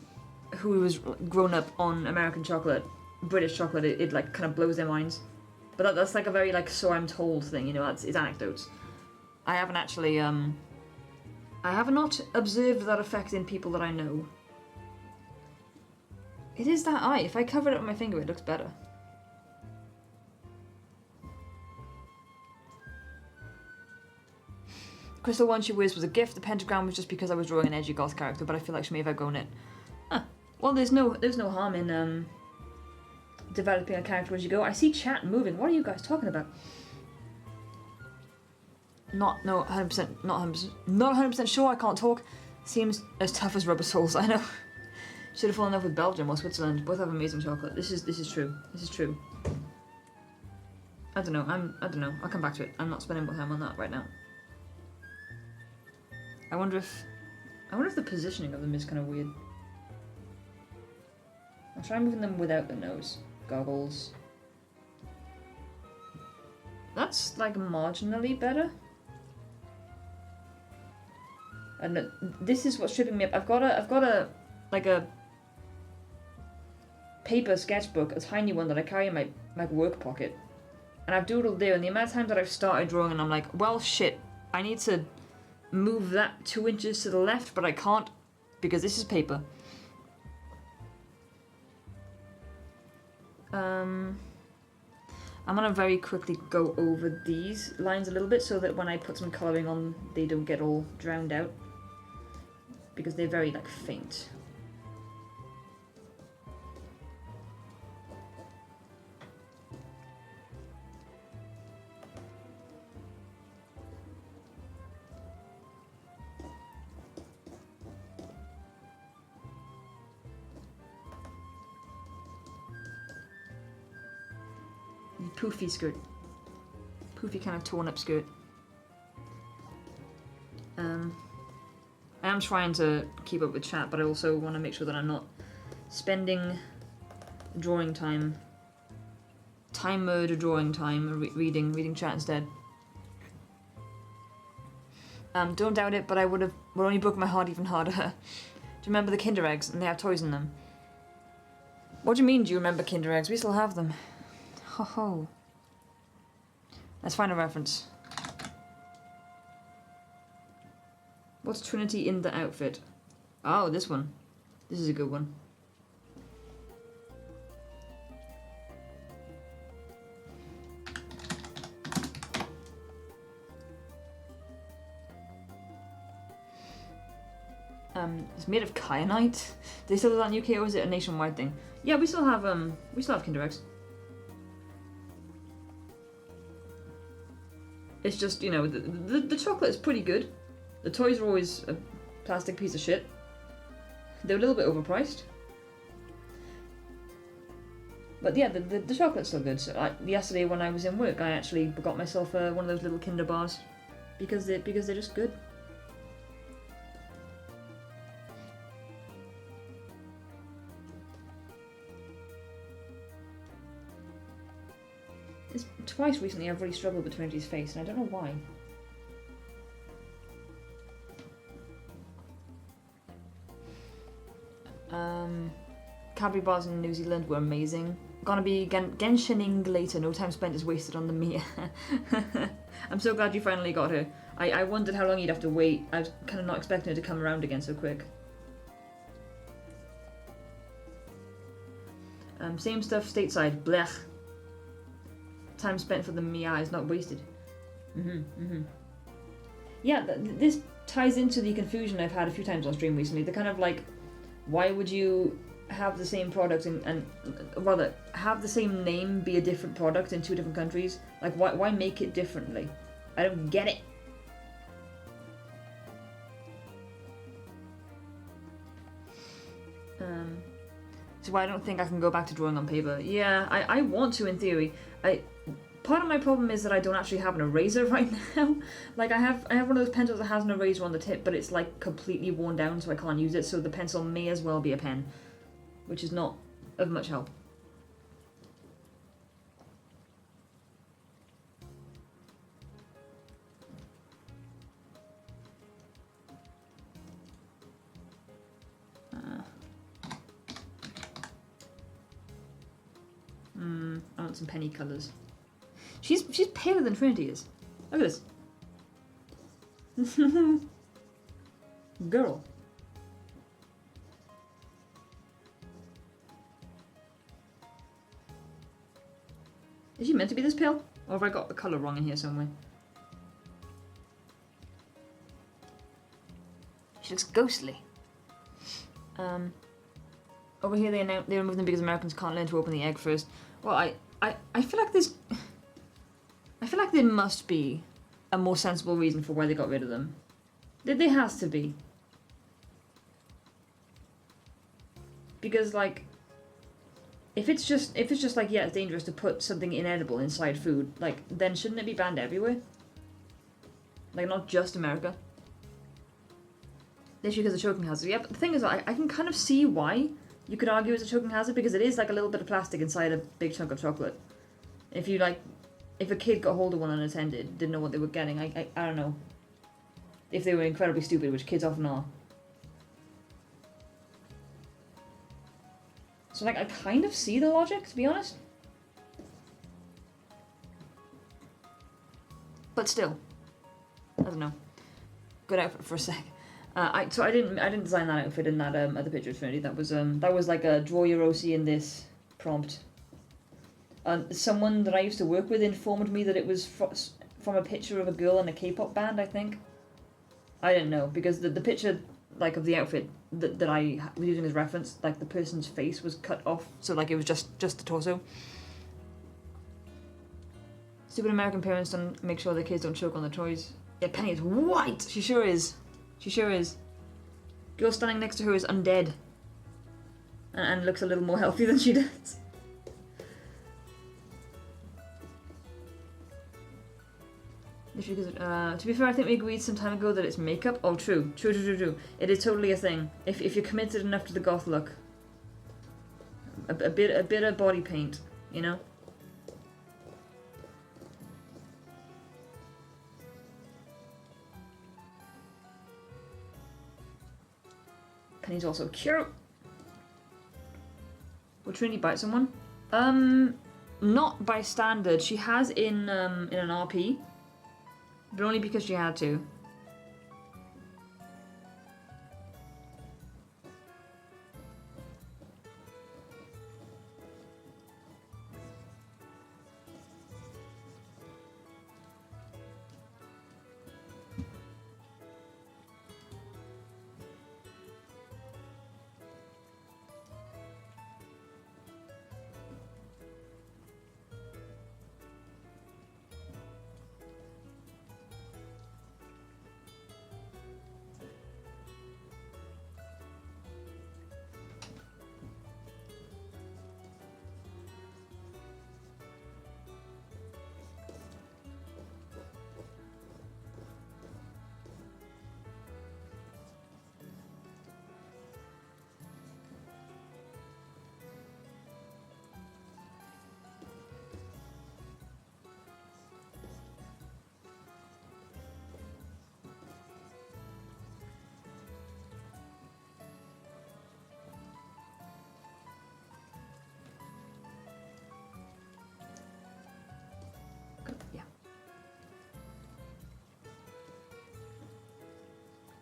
A: who was grown up on American chocolate, British chocolate, it like kind of blows their minds. But that's like a very like so I'm told thing, you know. It's anecdotes. I haven't actually I have not observed that effect in people that I know. It is that eye. If I cover it with my finger, it looks better. Crystal one she wears was a gift. The pentagram was just because I was drawing an edgy goth character, but I feel like she may have outgrown it. Huh. Well, there's no harm in developing a character as you go. I see chat moving. What are you guys talking about? Not 100% sure. I can't talk. Seems as tough as rubber soles. I know. Should have fallen in love with Belgium or Switzerland. Both have amazing chocolate. This is true. This is true. I don't know. I don't know. I'll come back to it. I'm not spending more time on that right now. I wonder if the positioning of them is kind of weird. I'll try moving them without the nose. Goggles. That's like marginally better. And this is what's tripping me up. I've got a like a paper sketchbook, a tiny one that I carry in my work pocket. And I've doodled there, and the amount of times that I've started drawing and I'm like, well shit, I need to move that 2 inches to the left, but I can't because this is paper. I'm gonna very quickly go over these lines a little bit so that when I put some colouring on, they don't get all drowned out. Because they're very, like, faint. Poofy skirt. Poofy kind of torn up skirt. I am trying to keep up with chat, but I also want to make sure that I'm not spending drawing time, timered drawing time, reading chat instead. Don't doubt it, but I would only broke my heart even harder. Do you remember the Kinder Eggs? And they have toys in them. What do you mean, do you remember Kinder Eggs? We still have them. Ho ho. Let's find a reference. What's Trinity in the outfit? Oh, this one. This is a good one. It's made of kyanite. Do they still do that in UK, or is it a nationwide thing? Yeah, we still have Kinder Eggs. It's just, you know, the chocolate is pretty good. The toys are always a plastic piece of shit. They're a little bit overpriced. But yeah, the chocolate's still good. So yesterday when I was in work, I actually got myself one of those little Kinder bars because they're just good. Twice recently I've really struggled with Trinity's face, and I don't know why. Cadbury bars in New Zealand were amazing. Gonna be Genshining later, no time spent is wasted on the Mia. I'm so glad you finally got her. I wondered how long you'd have to wait. I was kind of not expecting her to come around again so quick. Same stuff stateside. Blech. Time spent for the Mia is not wasted. Yeah, this ties into the confusion I've had a few times on stream recently. They're kind of like, why would you have the same product and rather have the same name be a different product in 2 different countries? Like, why make it differently? I don't get it. So I don't think I can go back to drawing on paper. Yeah, I want to in theory. Part of my problem is that I don't actually have an eraser right now. Like I have one of those pencils that has an eraser on the tip, but it's like completely worn down, so I can't use it. So the pencil may as well be a pen, which is not of much help. I want some penny colours. She's paler than Trinity is. Look at this. Girl. Is she meant to be this pale? Or have I got the colour wrong in here somewhere? She looks ghostly. Over here they remove them because Americans can't learn to open the egg first. Well, I feel like there's... I feel like there must be a more sensible reason for why they got rid of them. There has to be. Because, like... If it's just like, yeah, it's dangerous to put something inedible inside food, like, then shouldn't it be banned everywhere? Like, not just America. Literally because of choking hazard. Yeah, but the thing is, I can kind of see why you could argue it's a choking hazard, because it is like a little bit of plastic inside a big chunk of chocolate. If you, like, if a kid got hold of one unattended, didn't know what they were getting, I don't know. If they were incredibly stupid, which kids often are. So, like, I kind of see the logic, to be honest. But still. I don't know. Good outfit for a sec. So I didn't design that outfit in that other picture of Trinity. That was like a draw your OC in this prompt. Someone that I used to work with informed me that it was from a picture of a girl in a K-pop band, I think. I didn't know, because the picture, like, of the outfit that I was using as reference, like, the person's face was cut off, so, like, it was just the torso. Stupid American parents don't make sure their kids don't choke on their toys. Yeah, Penny is white! She sure is. She sure is. Girl standing next to her is undead. And looks a little more healthy than she does. To be fair, I think we agreed some time ago that it's makeup. Oh, true. True. It is totally a thing. If you're committed enough to the goth look. A bit of body paint, you know? Penny's also cute. Will Trinity bite someone? Not by standard. She has in an RP. But only because she had to.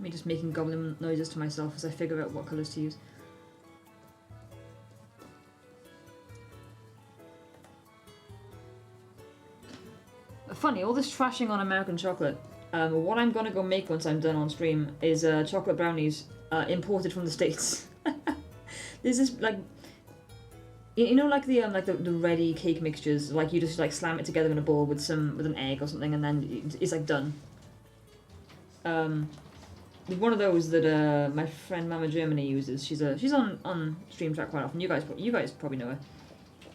A: Me just making goblin noises to myself as I figure out what colours to use. funny, all this trashing on American chocolate. What I'm gonna go make once I'm done on stream is chocolate brownies imported from the States. This is like, you know, like the ready cake mixtures, like you just like slam it together in a bowl with an egg or something, and then it's like done. One of those that my friend Mama Germany uses. She's on Stream Chat quite often. You guys probably know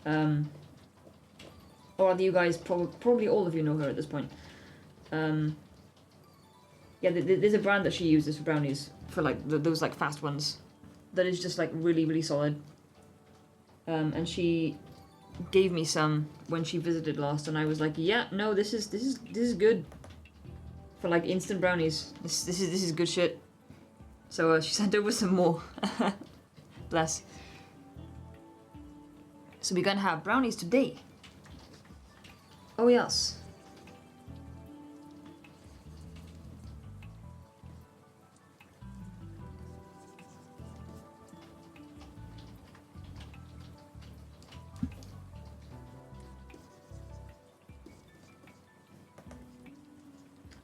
A: her. Or you guys probably all of you know her at this point. Yeah, there's a brand that she uses for brownies, for like those like fast ones, that is just like really, really solid. And she gave me some when she visited last, and I was like, yeah, no, this is good for like instant brownies. This is good shit. So she sent over some more. Bless. So we're gonna have brownies today. Oh yes.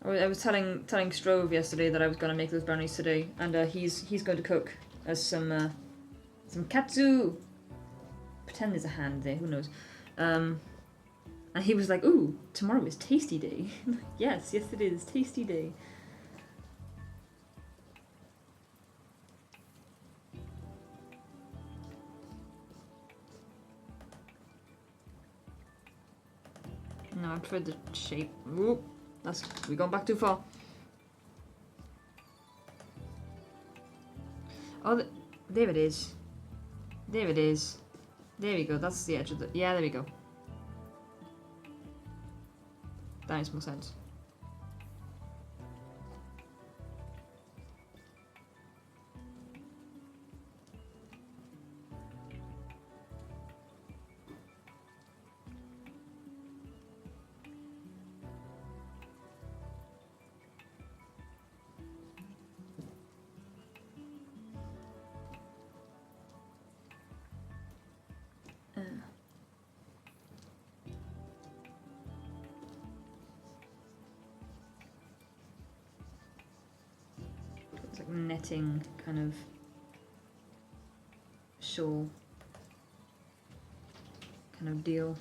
A: I was telling Strove yesterday that I was gonna make those brownies today, and he's going to cook us some katsu. Pretend there's a hand there. Who knows? And he was like, "Ooh, tomorrow is Tasty Day." Yes, it is Tasty Day. No, I tried the shape. Ooh. We're going back too far. Oh, there it is. There it is. There we go. That's the edge of the... Yeah, there we go. That makes more sense. It's like netting kind of shawl kind of deal.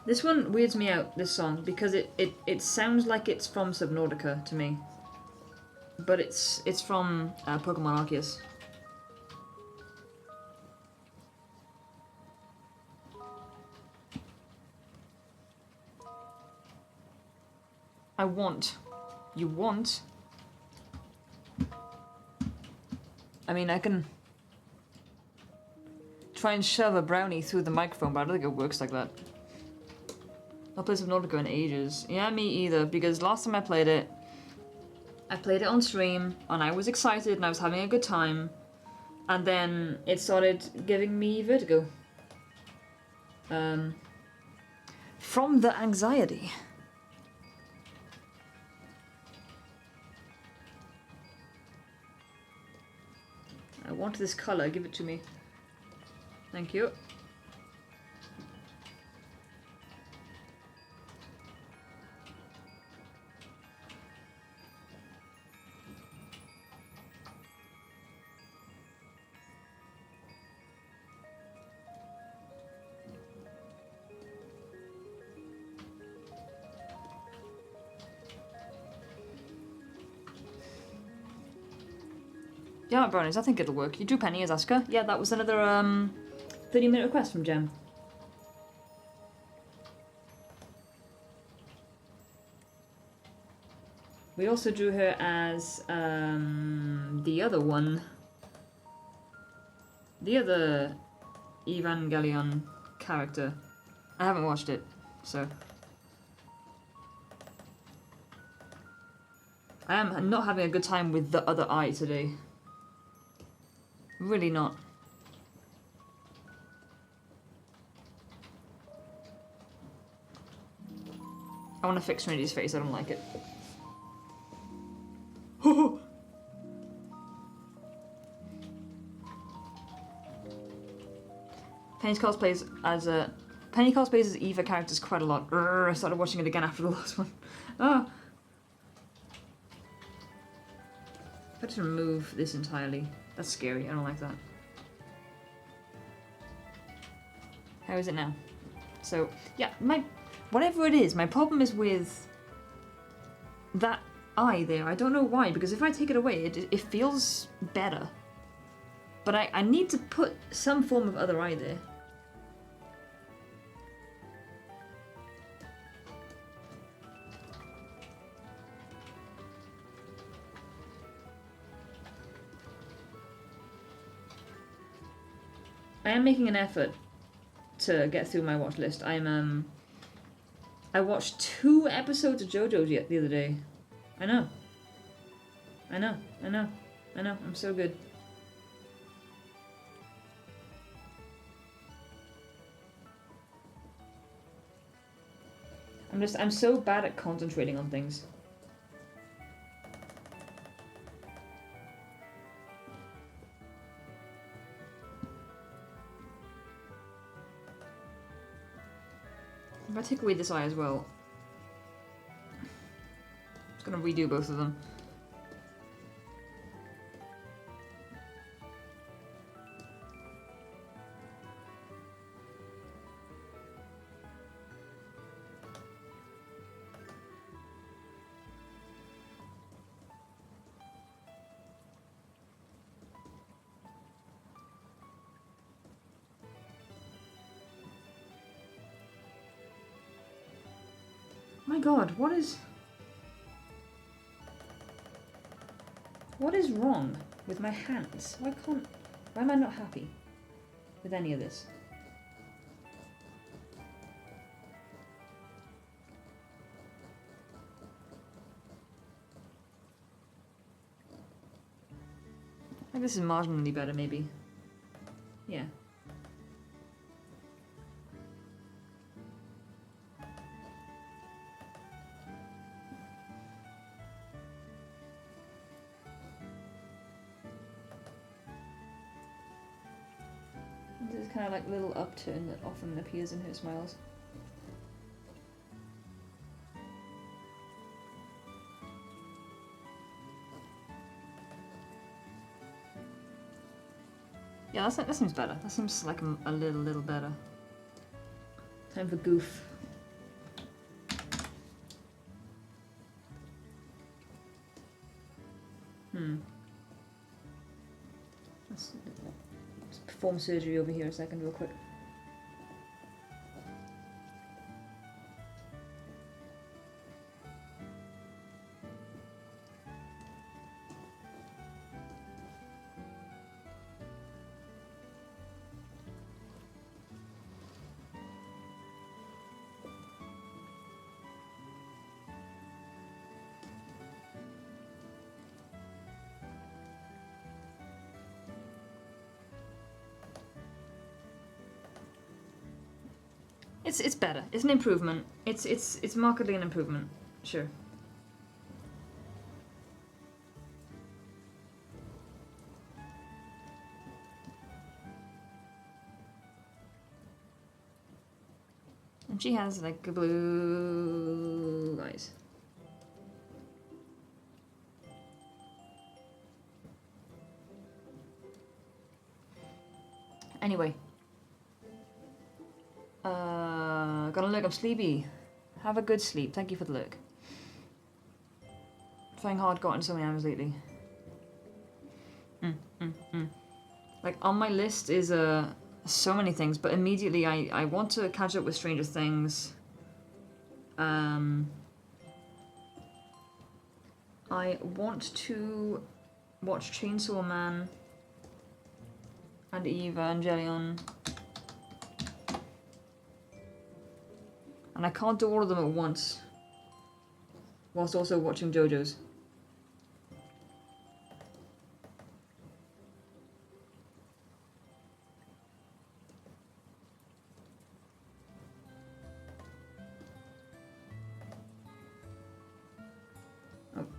A: This one weirds me out, this song, because it sounds like it's from Subnautica to me. But it's from Pokemon Arceus. You want? I mean, I can try and shove a brownie through the microphone, but I don't think it works like that. I've played Subnautica in ages. Yeah, me either, because last time I played it on stream, and I was excited, and I was having a good time, and then it started giving me vertigo. From the anxiety. I want this color, give it to me. Thank you. Yeah, brownies, I think it'll work. You drew Penny as Asuka. Yeah, that was another 30-minute request from Jem. We also drew her as the other one. The other Evangelion character. I haven't watched it, so... I am not having a good time with the other eye today. Really not. I want to fix Trinity's face, I don't like it. Penny cosplays as Eva characters quite a lot. I started watching it again after the last one. Ah. If I just remove this entirely, that's scary. I don't like that. How is it now? So yeah, whatever it is, my problem is with that eye there. I don't know why, because if I take it away, it feels better. But I need to put some form of other eye there. I am making an effort to get through my watch list. I watched 2 episodes of JoJo's the other day. I know. I'm so good. I'm so bad at concentrating on things. If I take away this eye as well, I'm just gonna redo both of them. My god, what is wrong with my hands? Why am I not happy with any of this? I think this is marginally better, maybe. Yeah. This is kind of like a little upturn that often appears in her smiles. Yeah, that seems better. That seems like a little better. Time for goof. Let's perform surgery over here a second real quick. It's better. It's an improvement. It's markedly an improvement. Sure. And she has like blue eyes. Anyway. Got a look, I'm sleepy. Have a good sleep. Thank you for the look. Trying hard, gotten so many hours lately. Like, on my list is so many things, but immediately I want to catch up with Stranger Things. I want to watch Chainsaw Man and Evangelion. And I can't do all of them at once, whilst also watching JoJo's.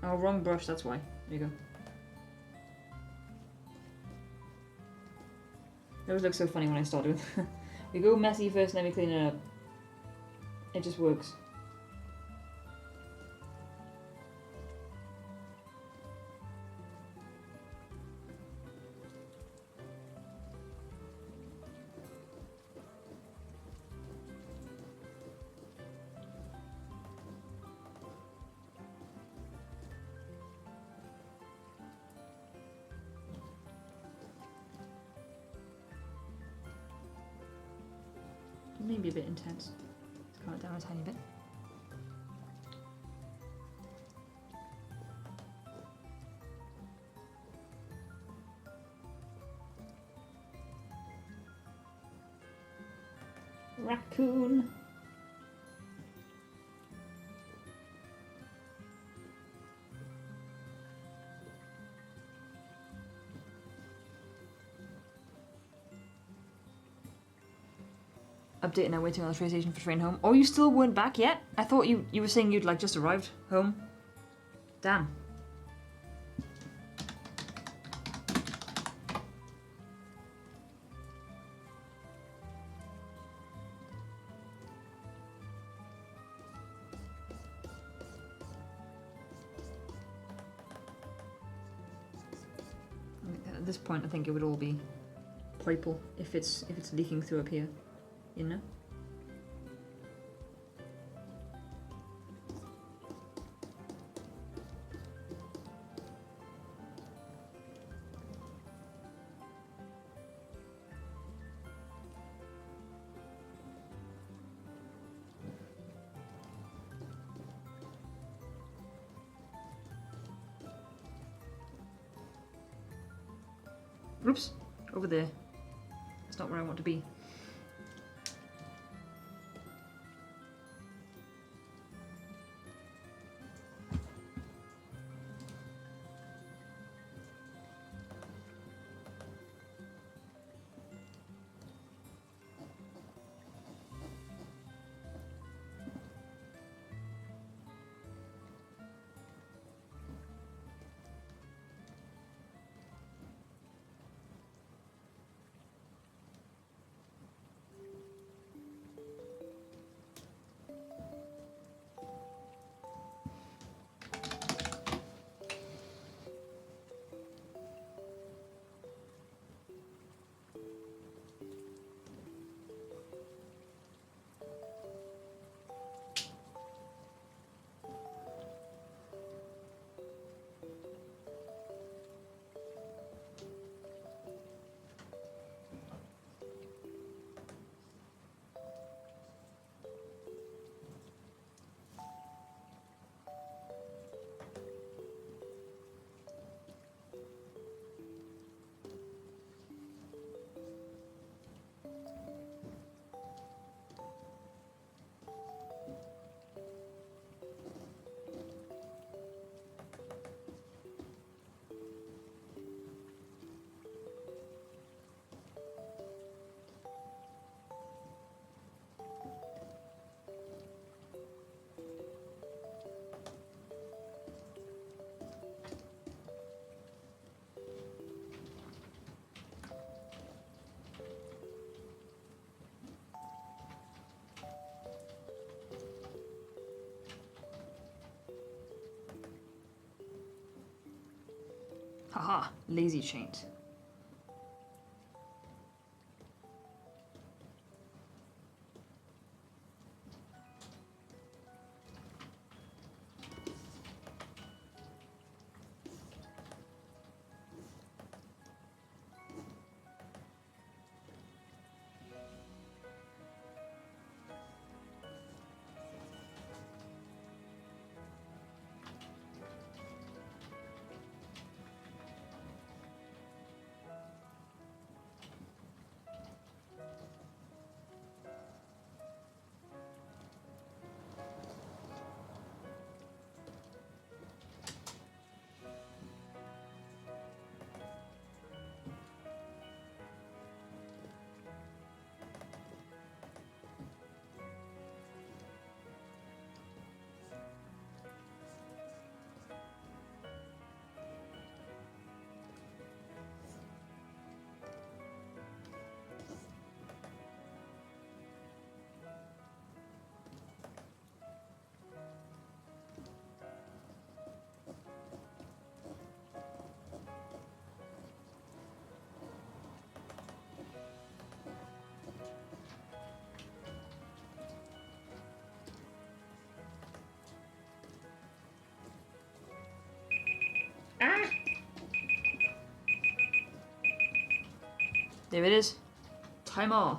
A: Oh, wrong brush, that's why. There you go. It always looks so funny when I start doing We go messy first, and then we clean it up. It just works. Maybe a bit intense. Let's calm it down a tiny bit. Raccoon. Update now, waiting on the train station for train home. Oh, you still weren't back yet? I thought you were saying you'd like just arrived home. Damn. At this point, I think it would all be purple if it's leaking through up here, you know. Oops, over there. It's not where I want to be. Haha, lazy chains. There it is. Timer.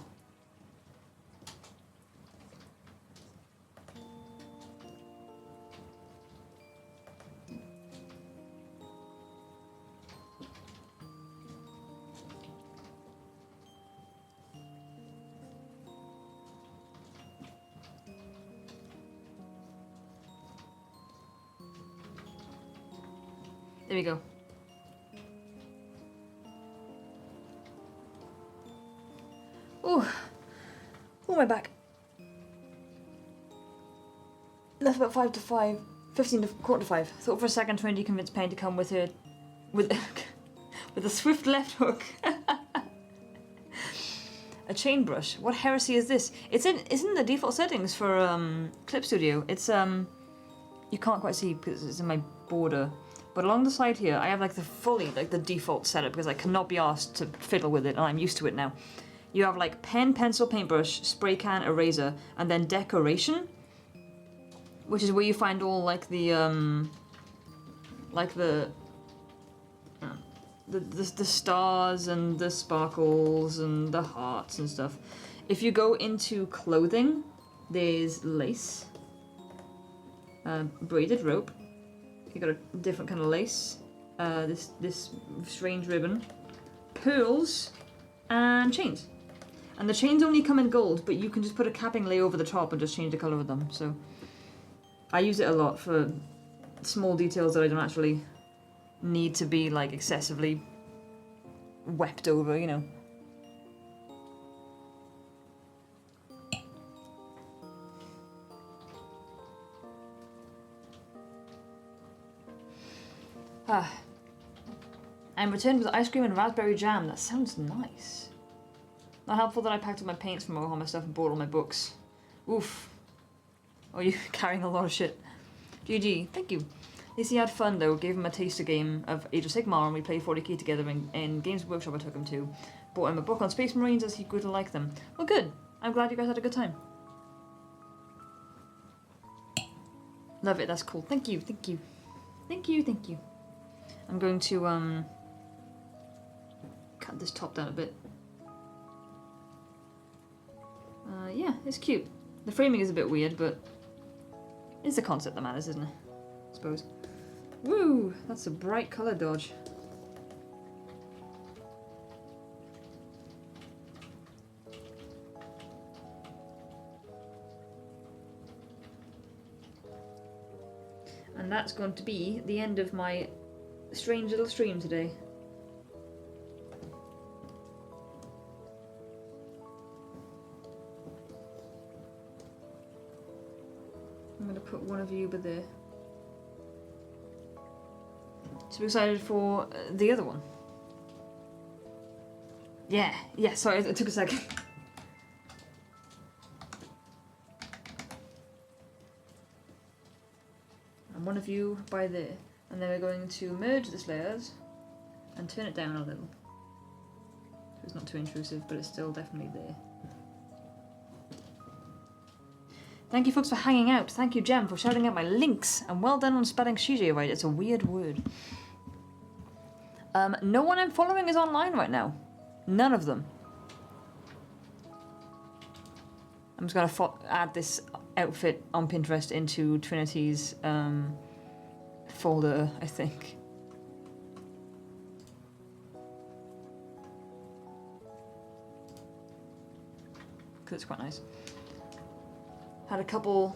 A: There we go. Ooh. Oh, my back. Left about 5 to 5. 15 to quarter to 5. Thought for a second Trinity convinced Payne to come with her... with a swift left hook. A chain brush. What heresy is this? It's in the default settings for Clip Studio. It's you can't quite see because it's in my border. But along the side here, I have like the default setup because I cannot be asked to fiddle with it, and I'm used to it now. You have like pen, pencil, paintbrush, spray can, eraser, and then decoration, which is where you find all like the stars and the sparkles and the hearts and stuff. If you go into clothing, there's lace, braided rope. You got a different kind of lace, this strange ribbon, pearls, and chains. And the chains only come in gold, but you can just put a capping lay over the top and just change the colour of them. So I use it a lot for small details that I don't actually need to be like excessively wept over, you know. I'm returned with ice cream and raspberry jam. That sounds nice. Not helpful that I packed up my paints from all my stuff and brought all my books. Oof. Oh, you're carrying a lot of shit. GG. Thank you. At least he had fun though. Gave him a taster game of Age of Sigmar and we played 40k together in Games Workshop I took him to. Bought him a book on Space Marines as he grew to like them. Well, good. I'm glad you guys had a good time. Love it. That's cool. Thank you. Thank you. Thank you. Thank you. I'm going to cut this top down a bit. Yeah, it's cute. The framing is a bit weird, but it's the concept that matters, isn't it? I suppose. Woo! That's a bright colour dodge. And that's going to be the end of my strange little stream today. I'm going to put one of you over there. So excited for the other one. Yeah, sorry, it took a second. And one of you by there. And then we're going to merge this layers and turn it down a little. So it's not too intrusive, but it's still definitely there. Thank you folks for hanging out. Thank you Jem for shouting out my links. And well done on spelling Shije right, it's a weird word. No one I'm following is online right now. None of them. I'm just gonna add this outfit on Pinterest into Trinity's folder, I think. Because it's quite nice. Had a couple...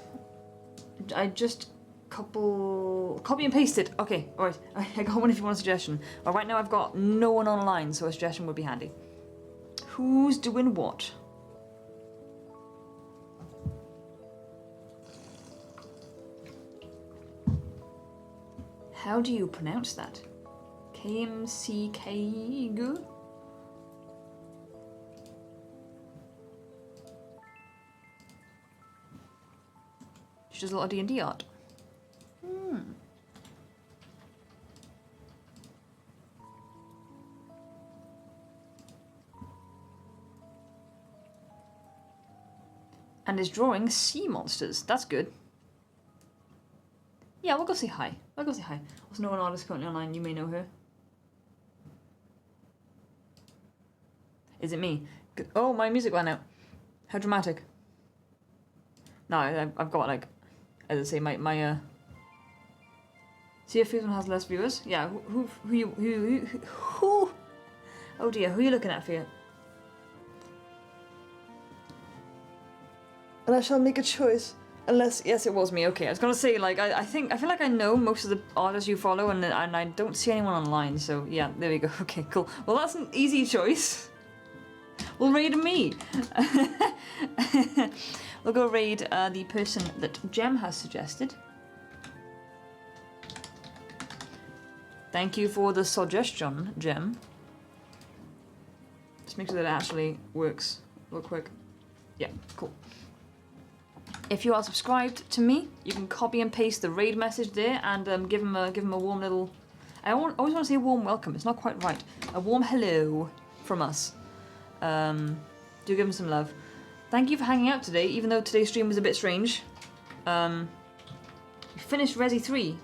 A: Copy and pasted. Okay, alright. I got one if you want a suggestion. Well, right now I've got no one online, so a suggestion would be handy. Who's doing what? How do you pronounce that? KMCK? She does a lot of D&D art. And is drawing sea monsters. That's good. Yeah, we'll go say hi. We'll go say hi. There's no one artist currently online. You may know her. Is it me? Oh, my music went out. How dramatic. No, I've got like, as I say, my See if this one has less viewers. Yeah, who oh dear, who are you looking at, Fia? And I shall make a choice. Unless, yes, it was me. Okay, I was gonna say, like, I feel like I know most of the artists you follow, and I don't see anyone online. So yeah, there we go. Okay, cool. Well, that's an easy choice. We'll raid me. We'll go raid the person that Jem has suggested. Thank you for the suggestion, Jem. Just make sure that it actually works real quick. Yeah, cool. If you are subscribed to me, you can copy and paste the raid message there and give him a warm little. I always want to say a warm welcome. It's not quite right. A warm hello from us. Do give him some love. Thank you for hanging out today, even though today's stream was a bit strange. We finished Resi 3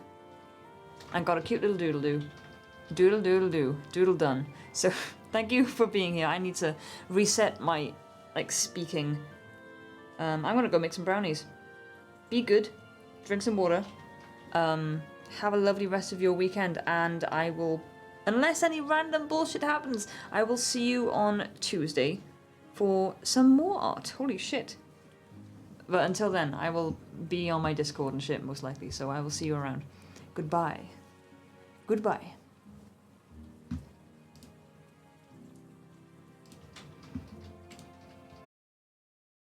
A: and got a cute little doodle-doo. Doodle-doodle-doo. Doodle done. So thank you for being here. I need to reset my, like, speaking. I'm gonna go make some brownies. Be good. Drink some water. Have a lovely rest of your weekend, and I will, unless any random bullshit happens, I will see you on Tuesday for some more art. Holy shit. But until then, I will be on my Discord and shit, most likely, so I will see you around. Goodbye. Goodbye.